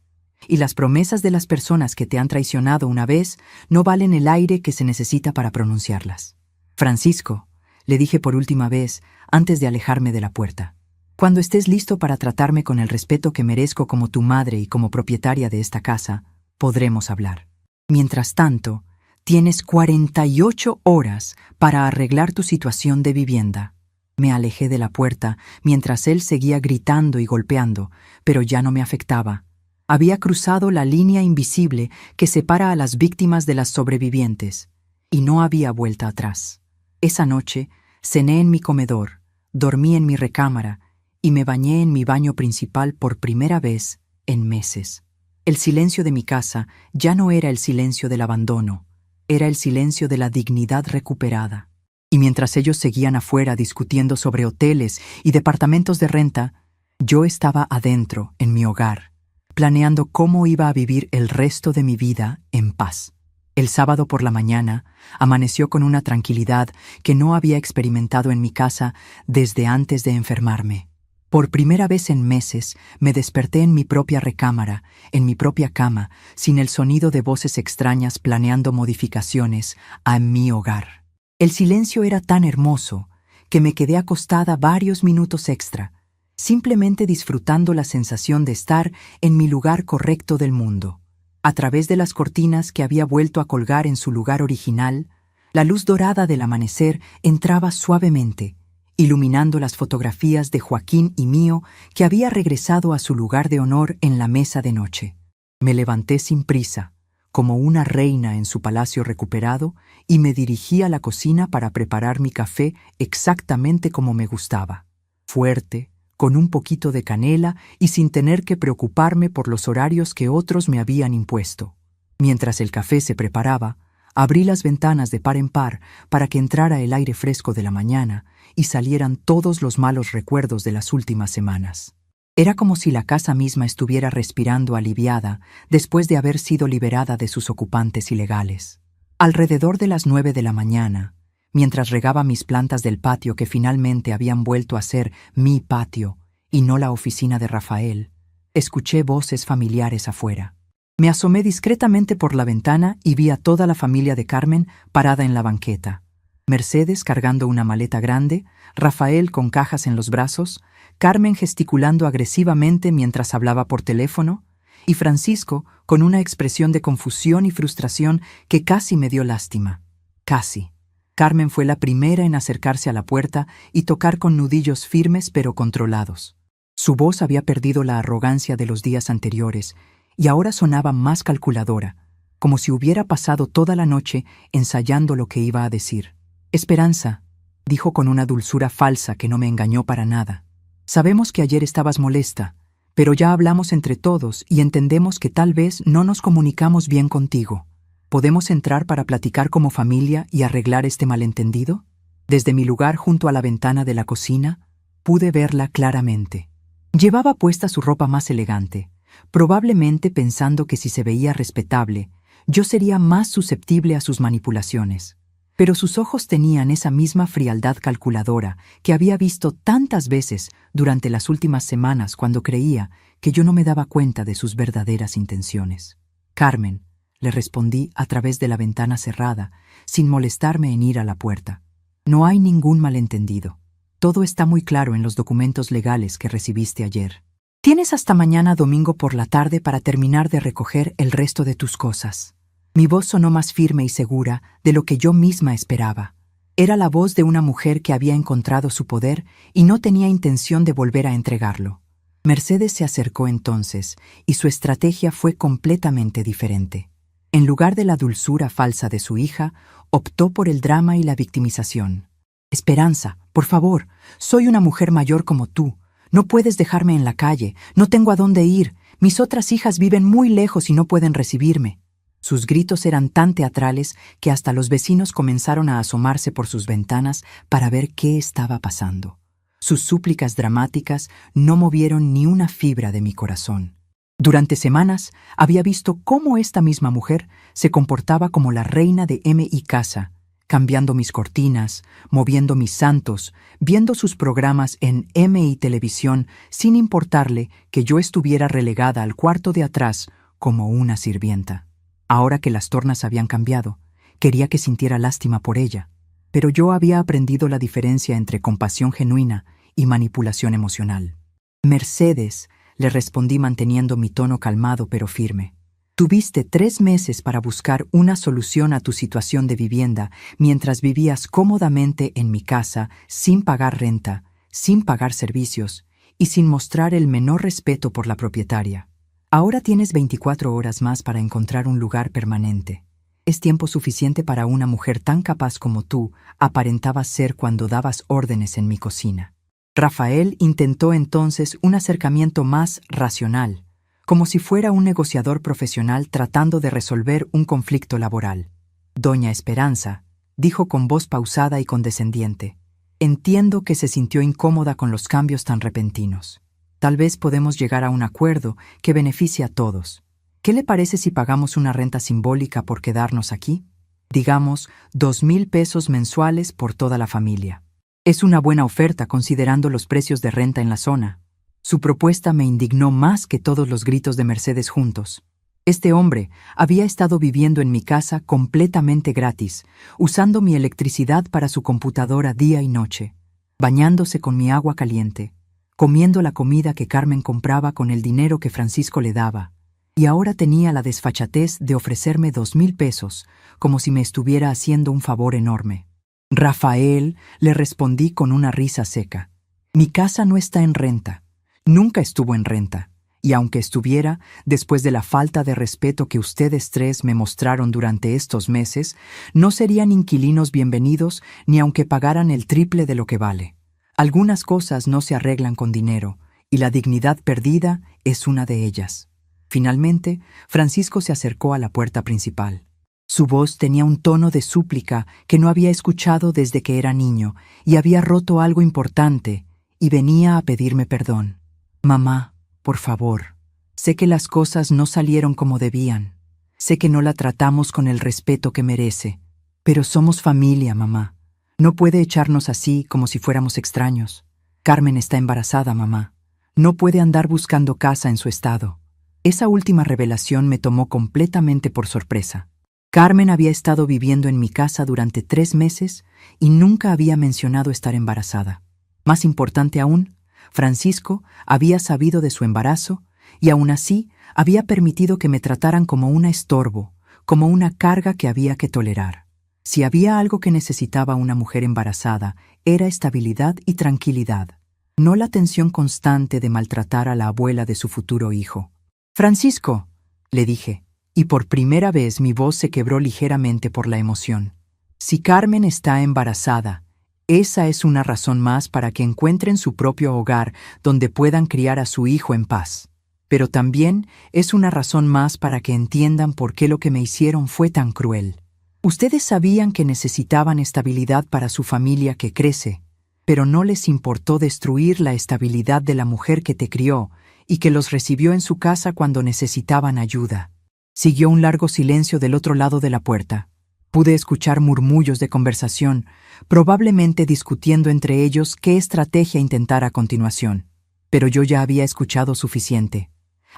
Y las promesas de las personas que te han traicionado una vez no valen el aire que se necesita para pronunciarlas. «Francisco», le dije por última vez antes de alejarme de la puerta, «cuando estés listo para tratarme con el respeto que merezco como tu madre y como propietaria de esta casa, podremos hablar. Mientras tanto, tienes 48 horas para arreglar tu situación de vivienda». Me alejé de la puerta mientras él seguía gritando y golpeando, pero ya no me afectaba. Había cruzado la línea invisible que separa a las víctimas de las sobrevivientes, y no había vuelta atrás. Esa noche, cené en mi comedor, dormí en mi recámara y me bañé en mi baño principal por primera vez en meses. El silencio de mi casa ya no era el silencio del abandono, era el silencio de la dignidad recuperada. Y mientras ellos seguían afuera discutiendo sobre hoteles y departamentos de renta, yo estaba adentro, en mi hogar, planeando cómo iba a vivir el resto de mi vida en paz. El sábado por la mañana amaneció con una tranquilidad que no había experimentado en mi casa desde antes de enfermarme. Por primera vez en meses me desperté en mi propia recámara, en mi propia cama, sin el sonido de voces extrañas planeando modificaciones a mi hogar. El silencio era tan hermoso que me quedé acostada varios minutos extra, simplemente disfrutando la sensación de estar en mi lugar correcto del mundo. A través de las cortinas que había vuelto a colgar en su lugar original, la luz dorada del amanecer entraba suavemente, iluminando las fotografías de Joaquín y mío que había regresado a su lugar de honor en la mesa de noche. Me levanté sin prisa, como una reina en su palacio recuperado, y me dirigí a la cocina para preparar mi café exactamente como me gustaba. Fuerte, con un poquito de canela y sin tener que preocuparme por los horarios que otros me habían impuesto. Mientras el café se preparaba, abrí las ventanas de par en par para que entrara el aire fresco de la mañana y salieran todos los malos recuerdos de las últimas semanas. Era como si la casa misma estuviera respirando aliviada después de haber sido liberada de sus ocupantes ilegales. Alrededor de las 9 de la mañana, mientras regaba mis plantas del patio que finalmente habían vuelto a ser mi patio y no la oficina de Rafael, escuché voces familiares afuera. Me asomé discretamente por la ventana y vi a toda la familia de Carmen parada en la banqueta. Mercedes cargando una maleta grande, Rafael con cajas en los brazos, Carmen gesticulando agresivamente mientras hablaba por teléfono, y Francisco con una expresión de confusión y frustración que casi me dio lástima. Casi. Carmen fue la primera en acercarse a la puerta y tocar con nudillos firmes pero controlados. Su voz había perdido la arrogancia de los días anteriores y ahora sonaba más calculadora, como si hubiera pasado toda la noche ensayando lo que iba a decir. «Esperanza», dijo con una dulzura falsa que no me engañó para nada. «Sabemos que ayer estabas molesta, pero ya hablamos entre todos y entendemos que tal vez no nos comunicamos bien contigo. ¿Podemos entrar para platicar como familia y arreglar este malentendido?» Desde mi lugar junto a la ventana de la cocina, pude verla claramente. Llevaba puesta su ropa más elegante, probablemente pensando que si se veía respetable, yo sería más susceptible a sus manipulaciones. Pero sus ojos tenían esa misma frialdad calculadora que había visto tantas veces durante las últimas semanas cuando creía que yo no me daba cuenta de sus verdaderas intenciones. «Carmen», le respondí a través de la ventana cerrada, sin molestarme en ir a la puerta. «No hay ningún malentendido. Todo está muy claro en los documentos legales que recibiste ayer. Tienes hasta mañana domingo por la tarde para terminar de recoger el resto de tus cosas». Mi voz sonó más firme y segura de lo que yo misma esperaba. Era la voz de una mujer que había encontrado su poder y no tenía intención de volver a entregarlo. Mercedes se acercó entonces y su estrategia fue completamente diferente. En lugar de la dulzura falsa de su hija, optó por el drama y la victimización. «Esperanza, por favor, soy una mujer mayor como tú. No puedes dejarme en la calle, no tengo a dónde ir. Mis otras hijas viven muy lejos y no pueden recibirme». Sus gritos eran tan teatrales que hasta los vecinos comenzaron a asomarse por sus ventanas para ver qué estaba pasando. Sus súplicas dramáticas no movieron ni una fibra de mi corazón. Durante semanas había visto cómo esta misma mujer se comportaba como la reina de mi casa, cambiando mis cortinas, moviendo mis santos, viendo sus programas en mi televisión sin importarle que yo estuviera relegada al cuarto de atrás como una sirvienta. Ahora que las tornas habían cambiado, quería que sintiera lástima por ella, pero yo había aprendido la diferencia entre compasión genuina y manipulación emocional. «Mercedes», le respondí manteniendo mi tono calmado pero firme, Tuviste 3 meses para buscar una solución a tu situación de vivienda mientras vivías cómodamente en mi casa sin pagar renta, sin pagar servicios y sin mostrar el menor respeto por la propietaria. Ahora tienes 24 horas más para encontrar un lugar permanente. Es tiempo suficiente para una mujer tan capaz como tú aparentabas ser cuando dabas órdenes en mi cocina. Rafael intentó entonces un acercamiento más racional, como si fuera un negociador profesional tratando de resolver un conflicto laboral. Doña Esperanza, dijo con voz pausada y condescendiente, entiendo que se sintió incómoda con los cambios tan repentinos. Tal vez podemos llegar a un acuerdo que beneficie a todos. ¿Qué le parece si pagamos una renta simbólica por quedarnos aquí? Digamos, 2,000 pesos mensuales por toda la familia. Es una buena oferta considerando los precios de renta en la zona. Su propuesta me indignó más que todos los gritos de Mercedes juntos. Este hombre había estado viviendo en mi casa completamente gratis, usando mi electricidad para su computadora día y noche, bañándose con mi agua caliente, comiendo la comida que Carmen compraba con el dinero que Francisco le daba, y ahora tenía la desfachatez de ofrecerme 2,000 pesos, como si me estuviera haciendo un favor enorme. Rafael, le respondí con una risa seca. Mi casa no está en renta. Nunca estuvo en renta, y aunque estuviera, después de la falta de respeto que ustedes tres me mostraron durante estos meses, no serían inquilinos bienvenidos ni aunque pagaran el triple de lo que vale. Algunas cosas no se arreglan con dinero, y la dignidad perdida es una de ellas. Finalmente, Francisco se acercó a la puerta principal. Su voz tenía un tono de súplica que no había escuchado desde que era niño, y había roto algo importante, y venía a pedirme perdón. Mamá, por favor, sé que las cosas no salieron como debían. Sé que no la tratamos con el respeto que merece. Pero somos familia, mamá. No puede echarnos así como si fuéramos extraños. Carmen está embarazada, mamá. No puede andar buscando casa en su estado. Esa última revelación me tomó completamente por sorpresa. Carmen había estado viviendo en mi casa durante 3 meses y nunca había mencionado estar embarazada. Más importante aún, Francisco había sabido de su embarazo y aún así había permitido que me trataran como una estorbo, como una carga que había que tolerar. Si había algo que necesitaba una mujer embarazada, era estabilidad y tranquilidad, no la tensión constante de maltratar a la abuela de su futuro hijo. «Francisco», le dije, y por primera vez mi voz se quebró ligeramente por la emoción. «Si Carmen está embarazada, esa es una razón más para que encuentren su propio hogar donde puedan criar a su hijo en paz. Pero también es una razón más para que entiendan por qué lo que me hicieron fue tan cruel. Ustedes sabían que necesitaban estabilidad para su familia que crece, pero no les importó destruir la estabilidad de la mujer que te crió y que los recibió en su casa cuando necesitaban ayuda». Siguió un largo silencio del otro lado de la puerta. Pude escuchar murmullos de conversación, probablemente discutiendo entre ellos qué estrategia intentar a continuación. Pero yo ya había escuchado suficiente.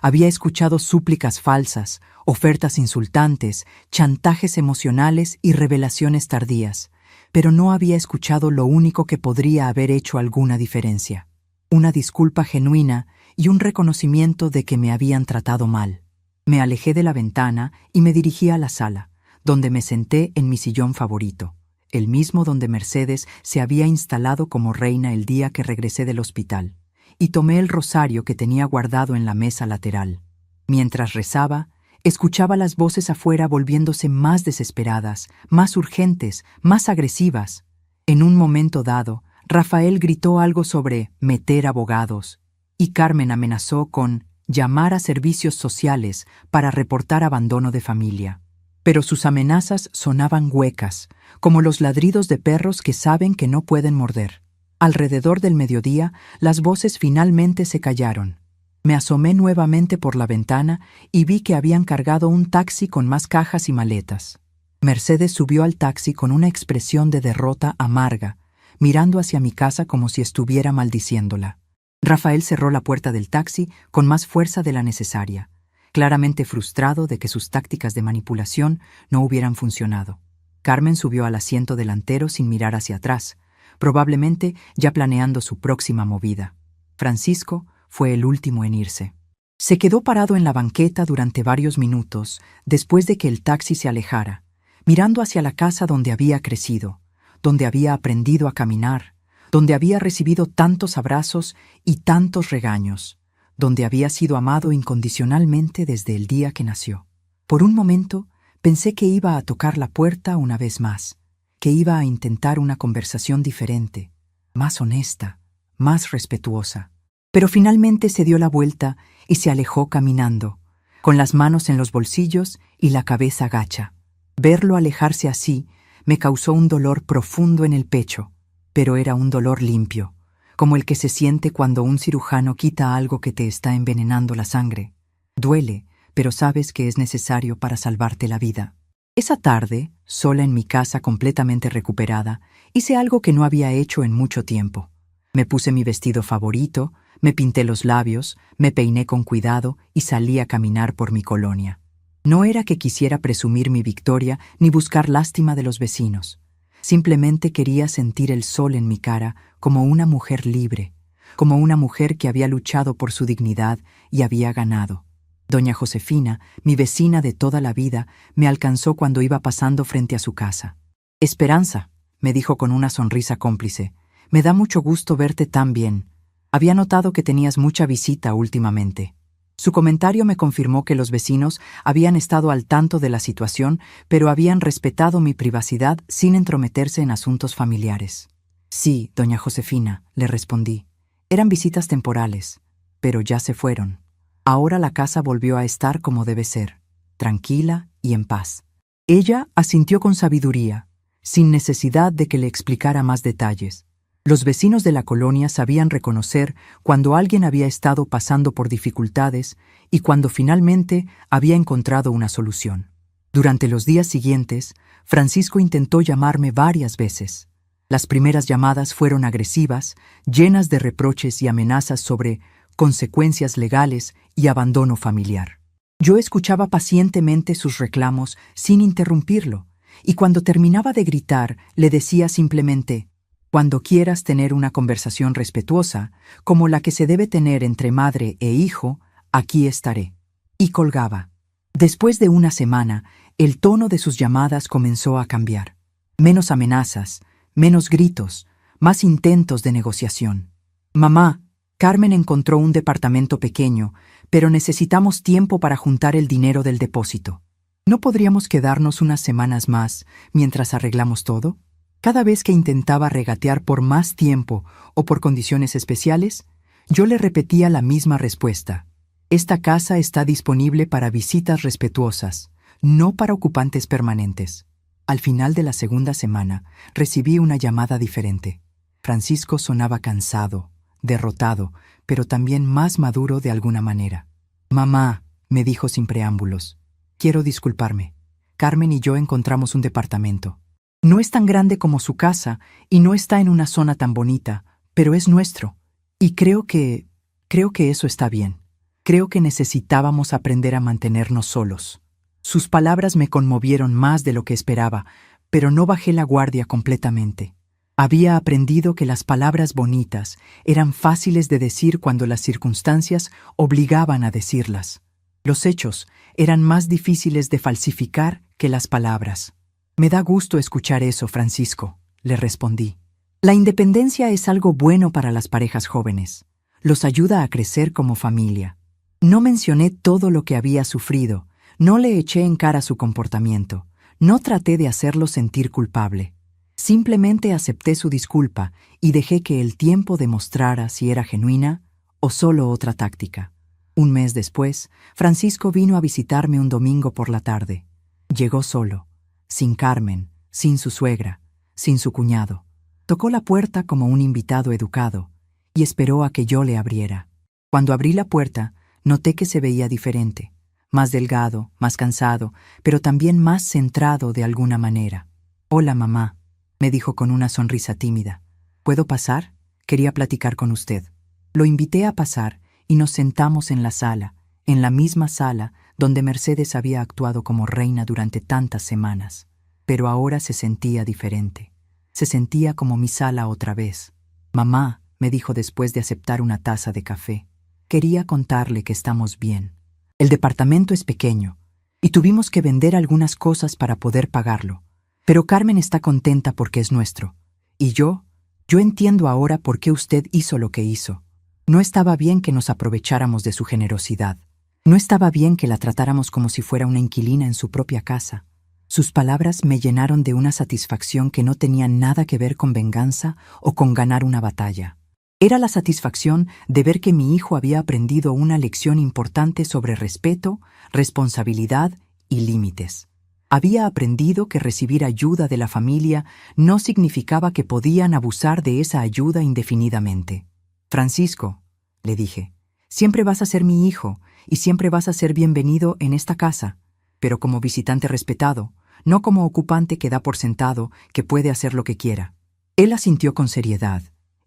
Había escuchado súplicas falsas, ofertas insultantes, chantajes emocionales y revelaciones tardías, pero no había escuchado lo único que podría haber hecho alguna diferencia: una disculpa genuina y un reconocimiento de que me habían tratado mal. Me alejé de la ventana y me dirigí a la sala, donde me senté en mi sillón favorito, el mismo donde Mercedes se había instalado como reina el día que regresé del hospital, y tomé el rosario que tenía guardado en la mesa lateral. Mientras rezaba, escuchaba las voces afuera volviéndose más desesperadas, más urgentes, más agresivas. En un momento dado, Rafael gritó algo sobre meter abogados, y Carmen amenazó con llamar a servicios sociales para reportar abandono de familia. Pero sus amenazas sonaban huecas, como los ladridos de perros que saben que no pueden morder. Alrededor del mediodía, las voces finalmente se callaron. Me asomé nuevamente por la ventana y vi que habían cargado un taxi con más cajas y maletas. Mercedes subió al taxi con una expresión de derrota amarga, mirando hacia mi casa como si estuviera maldiciéndola. Rafael cerró la puerta del taxi con más fuerza de la necesaria, claramente frustrado de que sus tácticas de manipulación no hubieran funcionado. Carmen subió al asiento delantero sin mirar hacia atrás, probablemente ya planeando su próxima movida. Francisco fue el último en irse. Se quedó parado en la banqueta durante varios minutos después de que el taxi se alejara, mirando hacia la casa donde había crecido, donde había aprendido a caminar, donde había recibido tantos abrazos y tantos regaños, donde había sido amado incondicionalmente desde el día que nació. Por un momento pensé que iba a tocar la puerta una vez más, que iba a intentar una conversación diferente, más honesta, más respetuosa. Pero finalmente se dio la vuelta y se alejó caminando, con las manos en los bolsillos y la cabeza gacha. Verlo alejarse así me causó un dolor profundo en el pecho, pero era un dolor limpio, como el que se siente cuando un cirujano quita algo que te está envenenando la sangre. Duele, pero sabes que es necesario para salvarte la vida. Esa tarde, sola en mi casa completamente recuperada, hice algo que no había hecho en mucho tiempo. Me puse mi vestido favorito, me pinté los labios, me peiné con cuidado y salí a caminar por mi colonia. No era que quisiera presumir mi victoria ni buscar lástima de los vecinos. Simplemente quería sentir el sol en mi cara como una mujer libre, como una mujer que había luchado por su dignidad y había ganado. Doña Josefina, mi vecina de toda la vida, me alcanzó cuando iba pasando frente a su casa. «Esperanza», me dijo con una sonrisa cómplice, «me da mucho gusto verte tan bien. Había notado que tenías mucha visita últimamente». Su comentario me confirmó que los vecinos habían estado al tanto de la situación, pero habían respetado mi privacidad sin entrometerse en asuntos familiares. «Sí, doña Josefina», le respondí. «Eran visitas temporales, pero ya se fueron. Ahora la casa volvió a estar como debe ser, tranquila y en paz». Ella asintió con sabiduría, sin necesidad de que le explicara más detalles. Los vecinos de la colonia sabían reconocer cuando alguien había estado pasando por dificultades y cuando finalmente había encontrado una solución. Durante los días siguientes, Francisco intentó llamarme varias veces. Las primeras llamadas fueron agresivas, llenas de reproches y amenazas sobre consecuencias legales y abandono familiar. Yo escuchaba pacientemente sus reclamos sin interrumpirlo, y cuando terminaba de gritar, le decía simplemente: «Cuando quieras tener una conversación respetuosa, como la que se debe tener entre madre e hijo, aquí estaré». Y colgaba. Después de una semana, el tono de sus llamadas comenzó a cambiar. Menos amenazas, menos gritos, más intentos de negociación. «Mamá, Carmen encontró un departamento pequeño, pero necesitamos tiempo para juntar el dinero del depósito. ¿No podríamos quedarnos unas semanas más mientras arreglamos todo?». Cada vez que intentaba regatear por más tiempo o por condiciones especiales, yo le repetía la misma respuesta: «Esta casa está disponible para visitas respetuosas, no para ocupantes permanentes». Al final de la segunda semana, recibí una llamada diferente. Francisco sonaba cansado, derrotado, pero también más maduro de alguna manera. «Mamá», me dijo sin preámbulos, «quiero disculparme. Carmen y yo encontramos un departamento. No es tan grande como su casa y no está en una zona tan bonita, pero es nuestro. Y creo que eso está bien. Creo que necesitábamos aprender a mantenernos solos». Sus palabras me conmovieron más de lo que esperaba, pero no bajé la guardia completamente. Había aprendido que las palabras bonitas eran fáciles de decir cuando las circunstancias obligaban a decirlas. Los hechos eran más difíciles de falsificar que las palabras. «Me da gusto escuchar eso, Francisco», le respondí. «La independencia es algo bueno para las parejas jóvenes. Los ayuda a crecer como familia». No mencioné todo lo que había sufrido, no le eché en cara su comportamiento, no traté de hacerlo sentir culpable. Simplemente acepté su disculpa y dejé que el tiempo demostrara si era genuina o solo otra táctica. Un mes después, Francisco vino a visitarme un domingo por la tarde. Llegó solo, sin Carmen, sin su suegra, sin su cuñado. Tocó la puerta como un invitado educado y esperó a que yo le abriera. Cuando abrí la puerta, noté que se veía diferente, más delgado, más cansado, pero también más centrado de alguna manera. «Hola, mamá», me dijo con una sonrisa tímida. «¿Puedo pasar? Quería platicar con usted». Lo invité a pasar y nos sentamos en la sala, en la misma sala donde Mercedes había actuado como reina durante tantas semanas. Pero ahora se sentía diferente. Se sentía como mi sala otra vez. «Mamá», me dijo después de aceptar una taza de café, Quería contarle que estamos bien. El departamento es pequeño y tuvimos que vender algunas cosas para poder pagarlo. Pero Carmen está contenta porque es nuestro. Y yo entiendo ahora por qué usted hizo lo que hizo. No estaba bien que nos aprovecháramos de su generosidad. No estaba bien que la tratáramos como si fuera una inquilina en su propia casa. Sus palabras me llenaron de una satisfacción que no tenía nada que ver con venganza o con ganar una batalla. Era la satisfacción de ver que mi hijo había aprendido una lección importante sobre respeto, responsabilidad y límites. Había aprendido que recibir ayuda de la familia no significaba que podían abusar de esa ayuda indefinidamente. Francisco, le dije, siempre vas a ser mi hijo y siempre vas a ser bienvenido en esta casa, pero como visitante respetado, no como ocupante que da por sentado que puede hacer lo que quiera. Él asintió con seriedad,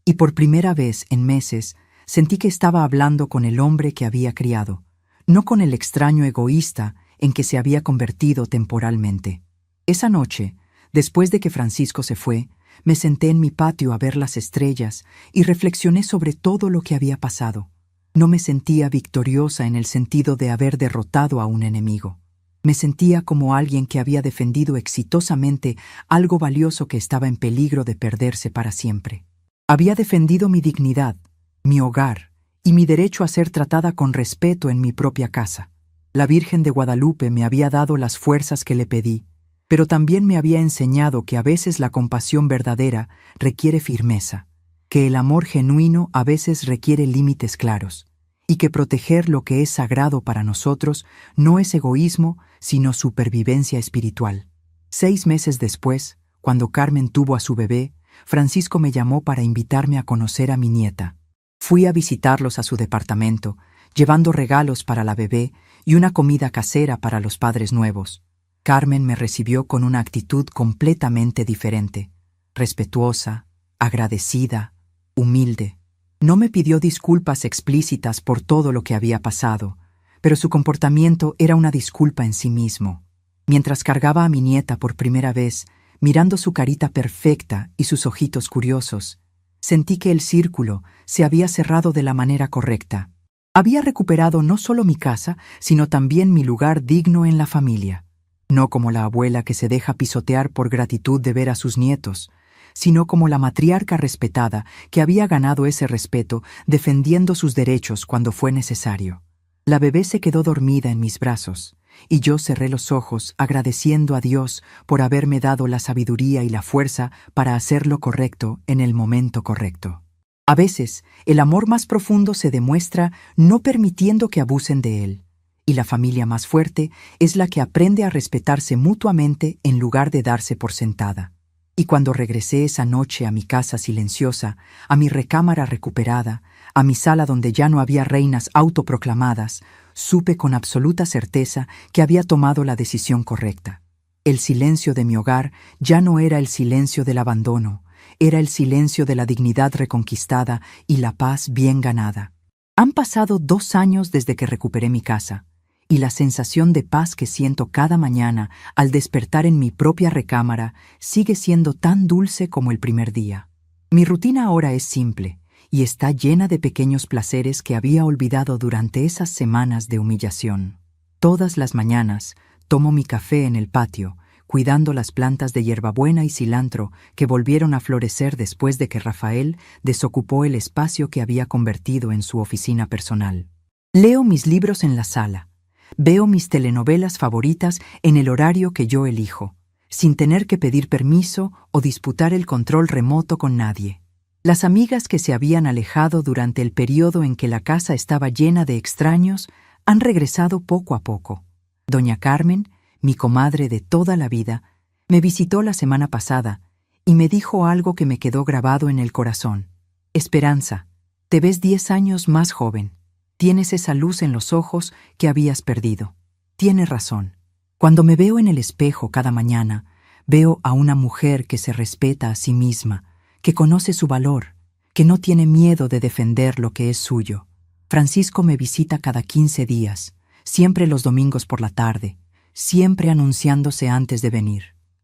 y por primera vez en meses sentí que estaba hablando con el hombre que había criado, no con el extraño egoísta en que se había convertido temporalmente. Esa noche, después de que Francisco se fue, me senté en mi patio a ver las estrellas y reflexioné sobre todo lo que había pasado. No me sentía victoriosa en el sentido de haber derrotado a un enemigo. Me sentía como alguien que había defendido exitosamente algo valioso que estaba en peligro de perderse para siempre. Había defendido mi dignidad, mi hogar y mi derecho a ser tratada con respeto en mi propia casa. La Virgen de Guadalupe me había dado las fuerzas que le pedí, pero también me había enseñado que a veces la compasión verdadera requiere firmeza, que el amor genuino a veces requiere límites claros, y que proteger lo que es sagrado para nosotros no es egoísmo, sino supervivencia espiritual. 6 meses después, cuando Carmen tuvo a su bebé, Francisco me llamó para invitarme a conocer a mi nieta. Fui a visitarlos a su departamento, llevando regalos para la bebé y una comida casera para los padres nuevos. Carmen me recibió con una actitud completamente diferente, respetuosa, agradecida, humilde. No me pidió disculpas explícitas por todo lo que había pasado, pero su comportamiento era una disculpa en sí mismo. Mientras cargaba a mi nieta por primera vez, mirando su carita perfecta y sus ojitos curiosos, sentí que el círculo se había cerrado de la manera correcta. Había recuperado no solo mi casa, sino también mi lugar digno en la familia. No como la abuela que se deja pisotear por gratitud de ver a sus nietos, sino como la matriarca respetada que había ganado ese respeto defendiendo sus derechos cuando fue necesario. La bebé se quedó dormida en mis brazos, y yo cerré los ojos agradeciendo a Dios por haberme dado la sabiduría y la fuerza para hacer lo correcto en el momento correcto. A veces, el amor más profundo se demuestra no permitiendo que abusen de él, y la familia más fuerte es la que aprende a respetarse mutuamente en lugar de darse por sentada. Y cuando regresé esa noche a mi casa silenciosa, a mi recámara recuperada, a mi sala donde ya no había reinas autoproclamadas, supe con absoluta certeza que había tomado la decisión correcta. El silencio de mi hogar ya no era el silencio del abandono, era el silencio de la dignidad reconquistada y la paz bien ganada. Han pasado 2 años desde que recuperé mi casa, y la sensación de paz que siento cada mañana al despertar en mi propia recámara sigue siendo tan dulce como el primer día. Mi rutina ahora es simple y está llena de pequeños placeres que había olvidado durante esas semanas de humillación. Todas las mañanas tomo mi café en el patio, cuidando las plantas de hierbabuena y cilantro que volvieron a florecer después de que Rafael desocupó el espacio que había convertido en su oficina personal. Leo mis libros en la sala. Veo mis telenovelas favoritas en el horario que yo elijo, sin tener que pedir permiso o disputar el control remoto con nadie. Las amigas que se habían alejado durante el periodo en que la casa estaba llena de extraños han regresado poco a poco. Doña Carmen, mi comadre de toda la vida, me visitó la semana pasada y me dijo algo que me quedó grabado en el corazón. Esperanza, te ves 10 años más joven. Tienes esa luz en los ojos que habías perdido. Tienes razón. Cuando me veo en el espejo cada mañana, veo a una mujer que se respeta a sí misma, que conoce su valor, que no tiene miedo de defender lo que es suyo. Francisco me visita cada 15 días, siempre los domingos por la tarde, siempre anunciándose antes de venir.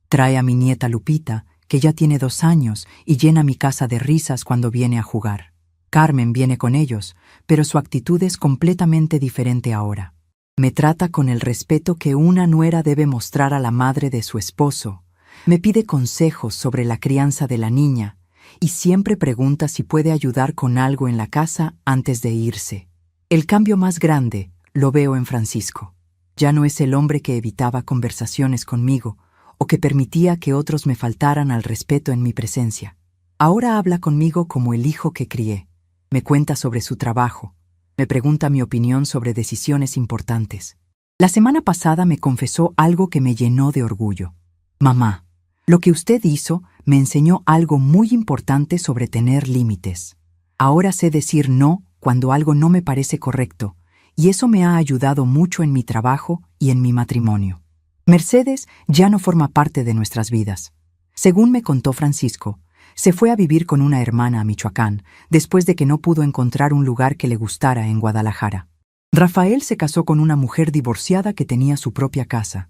Trae a mi nieta Lupita, que ya tiene 2 años y llena mi casa de risas cuando viene a jugar. Carmen viene con ellos, pero su actitud es completamente diferente ahora. Me trata con el respeto que una nuera debe mostrar a la madre de su esposo. Me pide consejos sobre la crianza de la niña y siempre pregunta si puede ayudar con algo en la casa antes de irse. El cambio más grande lo veo en Francisco. Ya no es el hombre que evitaba conversaciones conmigo o que permitía que otros me faltaran al respeto en mi presencia. Ahora habla conmigo como el hijo que crié. Me cuenta sobre su trabajo. Me pregunta mi opinión sobre decisiones importantes. La semana pasada me confesó algo que me llenó de orgullo. Mamá, lo que usted hizo me enseñó algo muy importante sobre tener límites. Ahora sé decir no cuando algo no me parece correcto, y eso me ha ayudado mucho en mi trabajo y en mi matrimonio. Mercedes ya no forma parte de nuestras vidas. Según me contó Francisco, se fue a vivir con una hermana a Michoacán después de que no pudo encontrar un lugar que le gustara en Guadalajara. Rafael se casó con una mujer divorciada que tenía su propia casa.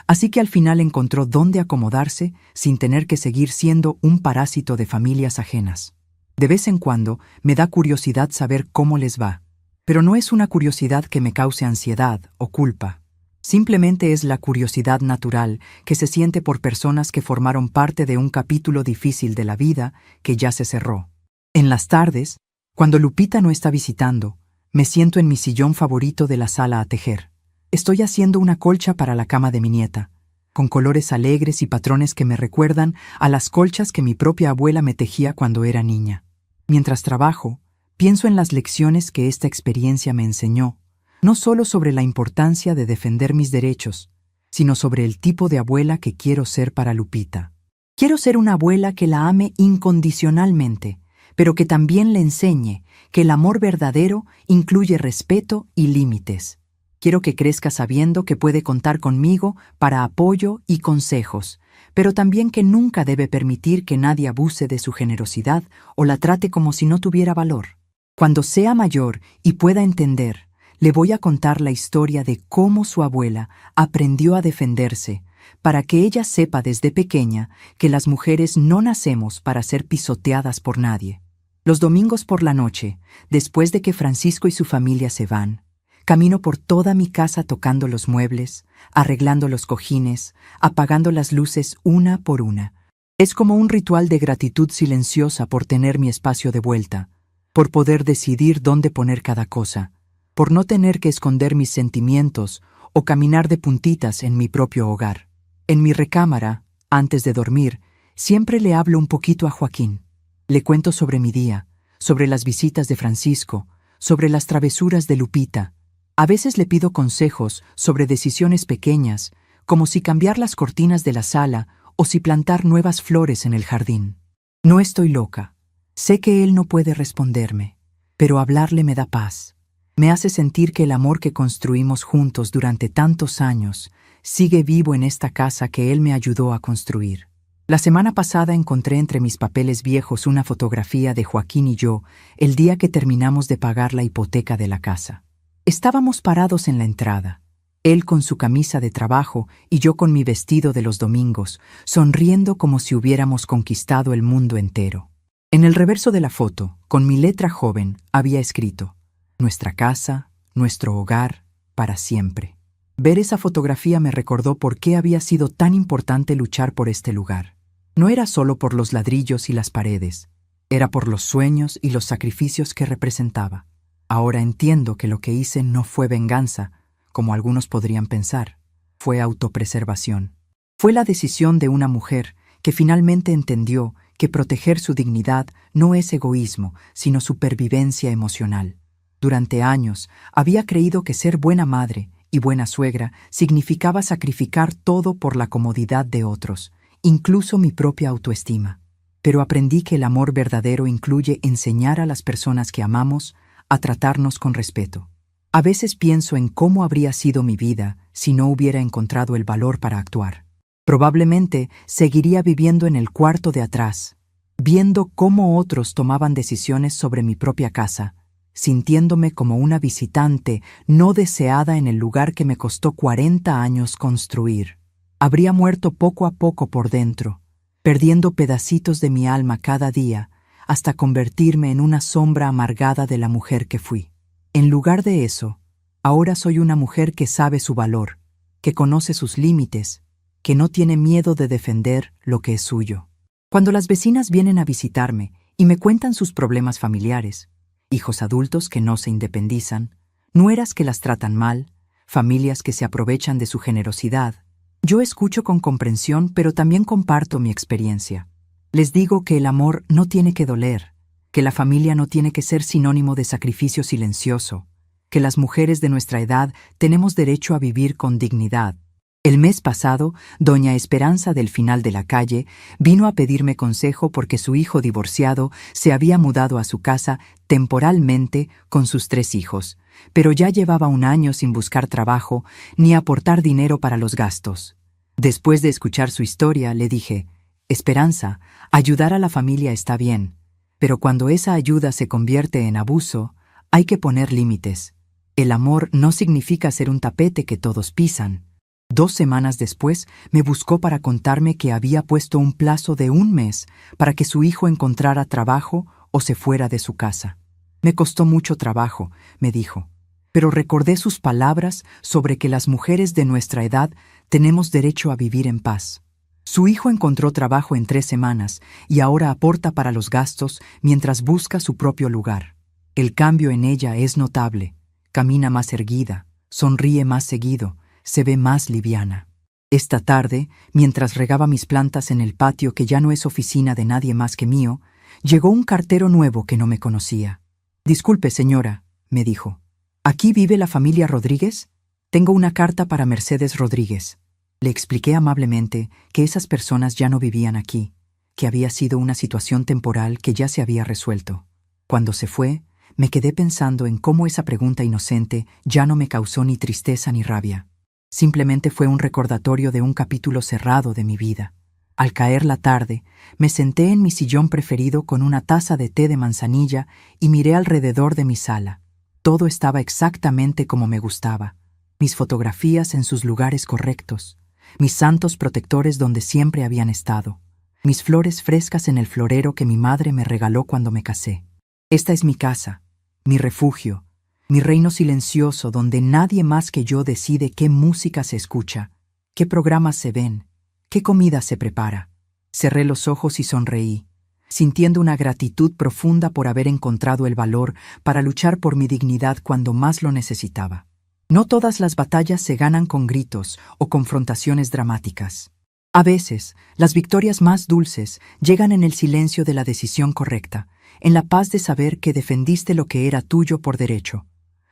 Así que al final encontró dónde acomodarse sin tener que seguir siendo un parásito de familias ajenas. De vez en cuando me da curiosidad saber cómo les va, pero no es una curiosidad que me cause ansiedad o culpa. Simplemente es la curiosidad natural que se siente por personas que formaron parte de un capítulo difícil de la vida que ya se cerró. En las tardes, cuando Lupita no está visitando, me siento en mi sillón favorito de la sala a tejer. Estoy haciendo una colcha para la cama de mi nieta, con colores alegres y patrones que me recuerdan a las colchas que mi propia abuela me tejía cuando era niña. Mientras trabajo, pienso en las lecciones que esta experiencia me enseñó, no solo sobre la importancia de defender mis derechos, sino sobre el tipo de abuela que quiero ser para Lupita. Quiero ser una abuela que la ame incondicionalmente, pero que también le enseñe que el amor verdadero incluye respeto y límites. Quiero que crezca sabiendo que puede contar conmigo para apoyo y consejos, pero también que nunca debe permitir que nadie abuse de su generosidad o la trate como si no tuviera valor. Cuando sea mayor y pueda entender, le voy a contar la historia de cómo su abuela aprendió a defenderse, para que ella sepa desde pequeña que las mujeres no nacemos para ser pisoteadas por nadie. Los domingos por la noche, después de que Francisco y su familia se van, camino por toda mi casa tocando los muebles, arreglando los cojines, apagando las luces una por una. Es como un ritual de gratitud silenciosa por tener mi espacio de vuelta, por poder decidir dónde poner cada cosa, por no tener que esconder mis sentimientos o caminar de puntitas en mi propio hogar. En mi recámara, antes de dormir, siempre le hablo un poquito a Joaquín. Le cuento sobre mi día, sobre las visitas de Francisco, sobre las travesuras de Lupita. A veces le pido consejos sobre decisiones pequeñas, como si cambiar las cortinas de la sala o si plantar nuevas flores en el jardín. No estoy loca. Sé que él no puede responderme, pero hablarle me da paz. Me hace sentir que el amor que construimos juntos durante tantos años sigue vivo en esta casa que él me ayudó a construir. La semana pasada encontré entre mis papeles viejos una fotografía de Joaquín y yo el día que terminamos de pagar la hipoteca de la casa. Estábamos parados en la entrada, él con su camisa de trabajo y yo con mi vestido de los domingos, sonriendo como si hubiéramos conquistado el mundo entero. En el reverso de la foto, con mi letra joven, había escrito: nuestra casa, nuestro hogar, para siempre. Ver esa fotografía me recordó por qué había sido tan importante luchar por este lugar. No era solo por los ladrillos y las paredes, era por los sueños y los sacrificios que representaba. Ahora entiendo que lo que hice no fue venganza, como algunos podrían pensar, fue autopreservación. Fue la decisión de una mujer que finalmente entendió que proteger su dignidad no es egoísmo, sino supervivencia emocional. Durante años había creído que ser buena madre y buena suegra significaba sacrificar todo por la comodidad de otros, incluso mi propia autoestima. Pero aprendí que el amor verdadero incluye enseñar a las personas que amamos a tratarnos con respeto. A veces pienso en cómo habría sido mi vida si no hubiera encontrado el valor para actuar. Probablemente seguiría viviendo en el cuarto de atrás, viendo cómo otros tomaban decisiones sobre mi propia casa, sintiéndome como una visitante no deseada en el lugar que me costó 40 años construir. Habría muerto poco a poco por dentro, perdiendo pedacitos de mi alma cada día, hasta convertirme en una sombra amargada de la mujer que fui. En lugar de eso, ahora soy una mujer que sabe su valor, que conoce sus límites, que no tiene miedo de defender lo que es suyo. Cuando las vecinas vienen a visitarme y me cuentan sus problemas familiares, hijos adultos que no se independizan, nueras que las tratan mal, familias que se aprovechan de su generosidad, yo escucho con comprensión, pero también comparto mi experiencia. Les digo que el amor no tiene que doler, que la familia no tiene que ser sinónimo de sacrificio silencioso, que las mujeres de nuestra edad tenemos derecho a vivir con dignidad. El mes pasado, doña Esperanza del final de la calle vino a pedirme consejo porque su hijo divorciado se había mudado a su casa temporalmente con sus 3 hijos, pero ya llevaba un año sin buscar trabajo ni aportar dinero para los gastos. Después de escuchar su historia, le dije: Esperanza, ayudar a la familia está bien, pero cuando esa ayuda se convierte en abuso, hay que poner límites. El amor no significa ser un tapete que todos pisan. 2 semanas después, me buscó para contarme que había puesto un plazo de 1 mes para que su hijo encontrara trabajo o se fuera de su casa. Me costó mucho trabajo, me dijo, pero recordé sus palabras sobre que las mujeres de nuestra edad tenemos derecho a vivir en paz. Su hijo encontró trabajo en 3 semanas y ahora aporta para los gastos mientras busca su propio lugar. El cambio en ella es notable. Camina más erguida, sonríe más seguido, se ve más liviana. Esta tarde, mientras regaba mis plantas en el patio que ya no es oficina de nadie más que mío, llegó un cartero nuevo que no me conocía. «Disculpe, señora», me dijo. «¿Aquí vive la familia Rodríguez? Tengo una carta para Mercedes Rodríguez». Le expliqué amablemente que esas personas ya no vivían aquí, que había sido una situación temporal que ya se había resuelto. Cuando se fue, me quedé pensando en cómo esa pregunta inocente ya no me causó ni tristeza ni rabia. Simplemente fue un recordatorio de un capítulo cerrado de mi vida. Al caer la tarde, me senté en mi sillón preferido con una taza de té de manzanilla y miré alrededor de mi sala. Todo estaba exactamente como me gustaba. Mis fotografías en sus lugares correctos, mis santos protectores donde siempre habían estado, mis flores frescas en el florero que mi madre me regaló cuando me casé. Esta es mi casa, mi refugio, mi reino silencioso donde nadie más que yo decide qué música se escucha, qué programas se ven, qué comida se prepara. Cerré los ojos y sonreí, sintiendo una gratitud profunda por haber encontrado el valor para luchar por mi dignidad cuando más lo necesitaba. No todas las batallas se ganan con gritos o confrontaciones dramáticas. A veces, las victorias más dulces llegan en el silencio de la decisión correcta, en la paz de saber que defendiste lo que era tuyo por derecho.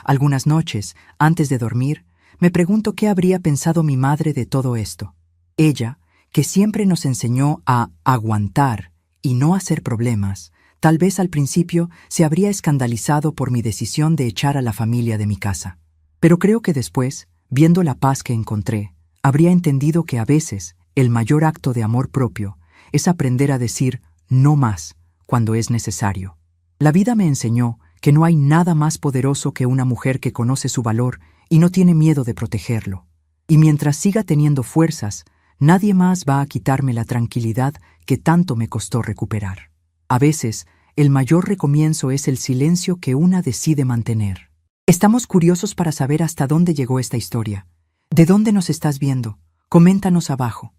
Algunas noches, antes de dormir, me pregunto qué habría pensado mi madre de todo esto. Ella, que siempre nos enseñó a aguantar y no hacer problemas, tal vez al principio se habría escandalizado por mi decisión de echar a la familia de mi casa. Pero creo que después, viendo la paz que encontré, habría entendido que a veces el mayor acto de amor propio es aprender a decir no más cuando es necesario. La vida me enseñó que no hay nada más poderoso que una mujer que conoce su valor y no tiene miedo de protegerlo. Y mientras siga teniendo fuerzas, nadie más va a quitarme la tranquilidad que tanto me costó recuperar. A veces, el mayor recomienzo es el silencio que una decide mantener. Estamos curiosos para saber hasta dónde llegó esta historia. ¿De dónde nos estás viendo? Coméntanos abajo.